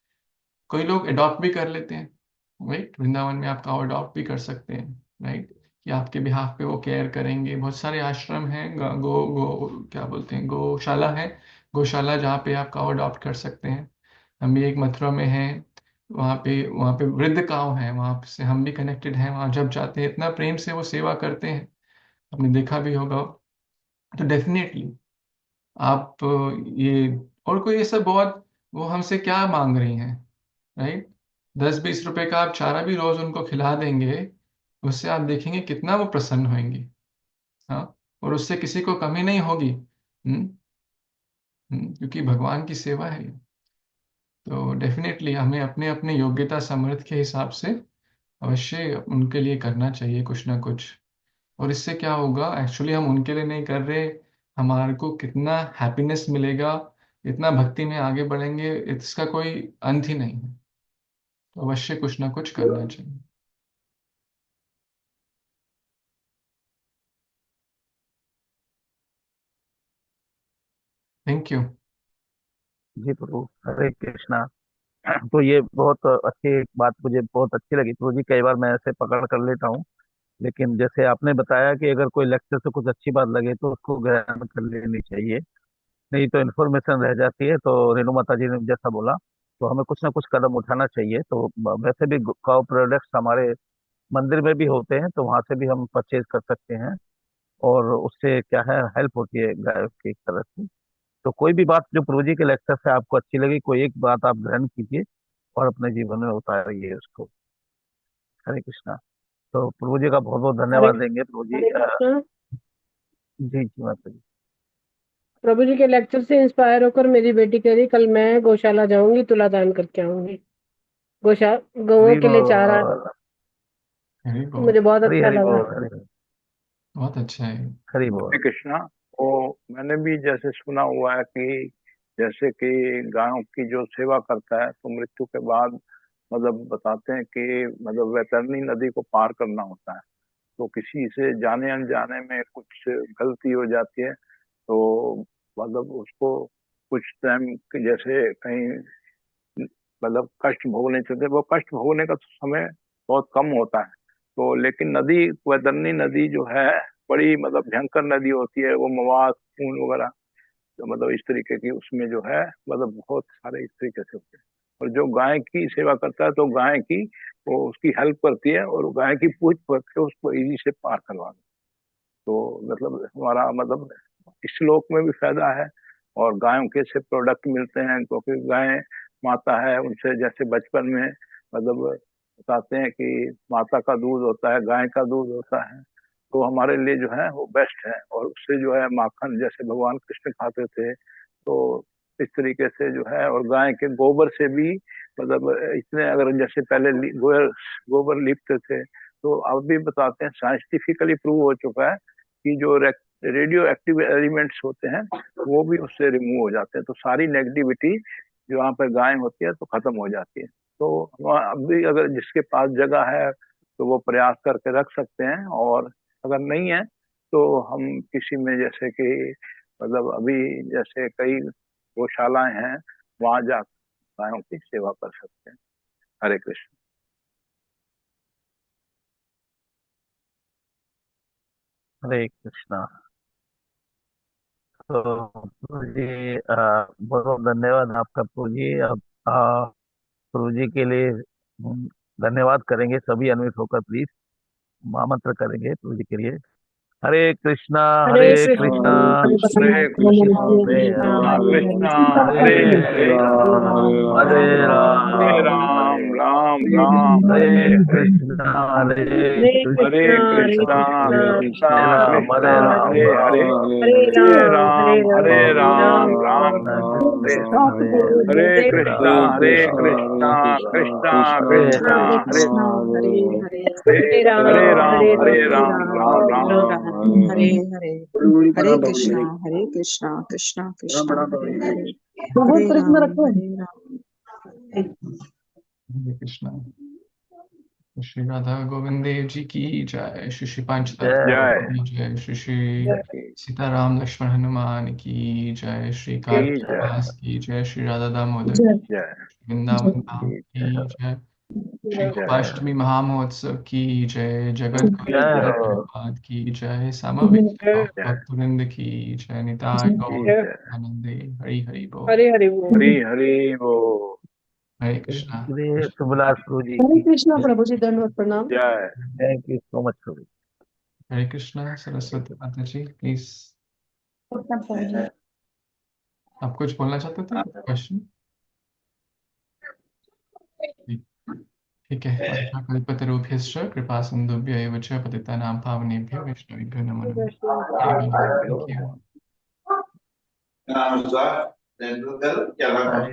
कोई लोग अडॉप्ट भी कर लेते हैं, राइट? वृंदावन में आप काउ अडॉप्ट भी कर सकते हैं, राइट? कि आपके बिहाफ पे वो केयर करेंगे। बहुत सारे आश्रम हैं, गो गो क्या बोलते हैं, गौशाला है, गौशाला जहाँ पे आप काउ अडॉप्ट कर सकते हैं। हम भी एक मथुरा में हैं, वहाँ पे वृद्ध काऊ हैं, वहाँ से हम भी कनेक्टेड हैं। वहाँ जब जाते हैं इतना प्रेम से वो सेवा करते हैं, आपने देखा भी होगा। तो डेफिनेटली आप ये, और कोई ऐसा बहुत, वो हमसे क्या मांग रही हैं, राइट? 10-20 रुपए का आप चारा भी रोज उनको खिला देंगे, उससे आप देखेंगे कितना वो प्रसन्न होंगे। हाँ, और उससे किसी को कमी नहीं होगी। क्योंकि भगवान की सेवा है ये। तो डेफिनेटली हमें अपने अपने योग्यता सामर्थ्य के हिसाब से अवश्य उनके लिए करना चाहिए कुछ ना कुछ। और इससे क्या होगा, एक्चुअली हम उनके लिए नहीं कर रहे, हमारे को कितना हैप्पीनेस मिलेगा, इतना भक्ति में आगे बढ़ेंगे, इसका कोई अंत ही नहीं है। तो अवश्य कुछ ना कुछ करना चाहिए। Thank you. जी प्रभु, हरे कृष्णा। तो ये बहुत अच्छी बात मुझे बहुत अच्छी लगी प्रभु जी। कई बार मैं ऐसे पकड़ कर लेता हूँ, लेकिन जैसे आपने बताया कि अगर कोई लेक्चर से कुछ अच्छी बात लगे तो उसको ग्रहण कर लेनी चाहिए, नहीं तो इन्फॉर्मेशन रह जाती है। तो रेणु माता जी ने जैसा बोला, तो हमें कुछ ना कुछ कदम उठाना चाहिए। तो वैसे भी काउ प्रोडक्ट्स हमारे मंदिर में भी होते हैं, तो वहां से भी हम परचेज कर सकते हैं, और उससे क्या है, हेल्प होती है गाय की एक तरह से। तो कोई भी बात जो प्रभु जी के लेक्चर से आपको अच्छी लगी, कोई एक बात आप ग्रहण कीजिए और अपने जीवन में उतारिए उसको। हरे कृष्णा। तो प्रभु जी का बहुत बहुत हरे धन्यवाद देंगे प्रभु जी। हरे कृष्णा। जी जी माता जी। प्रभु जी के लेक्चर से इंस्पायर होकर मेरी बेटी कह रही कल मैं गौशाला जाऊंगी, तुला दान करके आऊंगी। गौशा गौओं हरि के लिए चारा, बोल। हरी बोल। मुझे बहुत हरि अच्छा हरि लगा। बोल। हरि बहुत अच्छा है। हरि बोल। हरे कृष्णा। वो मैंने भी जैसे सुना हुआ है कि जैसे कि गायों की जो सेवा करता है तो मृत्यु के बाद मतलब बताते हैं कि मतलब वैतरणी नदी को पार करना होता है। तो किसी से जाने अनजाने में कुछ गलती हो जाती है तो मतलब उसको कुछ टाइम जैसे कहीं मतलब कष्ट भोगने चलते, वो कष्ट भोगने का तो समय बहुत कम होता है। तो लेकिन नदी, वैतरणी नदी जो है बड़ी मतलब भयंकर नदी होती है। वो मवाद खून वगैरह तो मतलब इस तरीके की उसमें जो है मतलब बहुत सारे इस तरीके से होते हैं। और जो गाय की सेवा करता है तो गाय की वो उसकी हेल्प करती है और गाय की पूछ पकड़ के उसको इजी से पार करवा दे। तो मतलब हमारा मतलब इस श्लोक में भी फायदा है। और गायों के से प्रोडक्ट मिलते हैं क्योंकि गाय माता है, उनसे जैसे बचपन में मतलब बताते हैं कि माता का दूध होता है, गाय का दूध होता है, तो हमारे लिए जो है वो बेस्ट है। और उससे जो है माखन जैसे भगवान कृष्ण खाते थे, तो इस तरीके से जो है। और गाय के गोबर से भी मतलब इतने अगर जैसे पहले गोबर गोबर लिपते थे, तो अब भी बताते हैं साइंटिफिकली प्रूव हो चुका है कि जो रेडियो एक्टिव एलिमेंट्स होते हैं वो भी उससे रिमूव हो जाते हैं। तो सारी नेगेटिविटी जो वहाँ पर गाय होती है तो खत्म हो जाती है। तो अब भी अगर जिसके पास जगह है तो वो प्रयास करके रख सकते हैं। और अगर नहीं है तो हम किसी में जैसे कि मतलब अभी जैसे कई गौशालाएं हैं, वहां जा गायों की सेवा कर सकते हैं। हरे कृष्ण। हरे कृष्णा। तो प्रभु जी बहुत बहुत धन्यवाद आपका प्रभु जी। अब प्रभु जी के लिए धन्यवाद करेंगे सभी अन्वित होकर, प्लीज महामंत्र करेंगे प्रभु जी के लिए। हरे कृष्णा। हरे हरे कृष्णा। कृष्णा। हरे कृष्णा। हरे कृष्ण हरे कृष्ण हरे कृष्णा। कृष्ण हरे, हरे कृष्ण हरे हरे हरे हरे, हरे, राम हरे हरे राम राम राम हरे हरे राम हरे राम राम हरे राम हरे। हरे हरे हरे। कृष्णा। हरे हरे हरे कृष्णा। कृष्णा। हरे कृष्णा कृष्णा। हरे कृष्णा हरे राम कृष्णा हरे कृष्णा राम हरे हरे हरे, राम हरे हरे राम हरे राम राम हरे हरे राम राम राम राम राम। राम। हरे हरे हरे कृष्णा कृष्णा कृष्णा कृष्ण कृष्णा हरे हरे राम हरे राम हरे राम राम हरे हरे हरे कृष्णा कृष्णा कृष्णा हरे हरे हरे राम हरे कृष्णा। श्री राधा गोविंद देव जी की जय। श्री श्री जय जय की जय। श्री श्री सीताराम लक्ष्मण हनुमान की जय। श्री की जय कार्तिक की जय। श्री राधा दामोदर जय वृंदावन धाम की जय। श्री गोपाष्टमी महामहोत्सव की जय। जगत गुरु जय हो प्रभुपाद की जय। समवेत भक्तवृंद की जय। निताय गौर की जय आनंदे हरि हरि बोल। हरे हरे बोल। हरी हरी वो हरे कृष्णा। सुबलास प्रभु जी हरे की कृष्णा प्रभु जी, धन्यवाद, प्रणाम। जय थैंक यू सो मच प्रभु। हरे कृष्णा। सरस्वती माता जी प्लीज। आप कुछ बोलना चाहते थे? क्वेश्चन? ठीक है। कल्पतरुभ्यश्च कृपा सिन्धुभ्य एव च पतितानां पावनेभ्यो वैष्णवेभ्यो नमो नमः। Thank you. हरे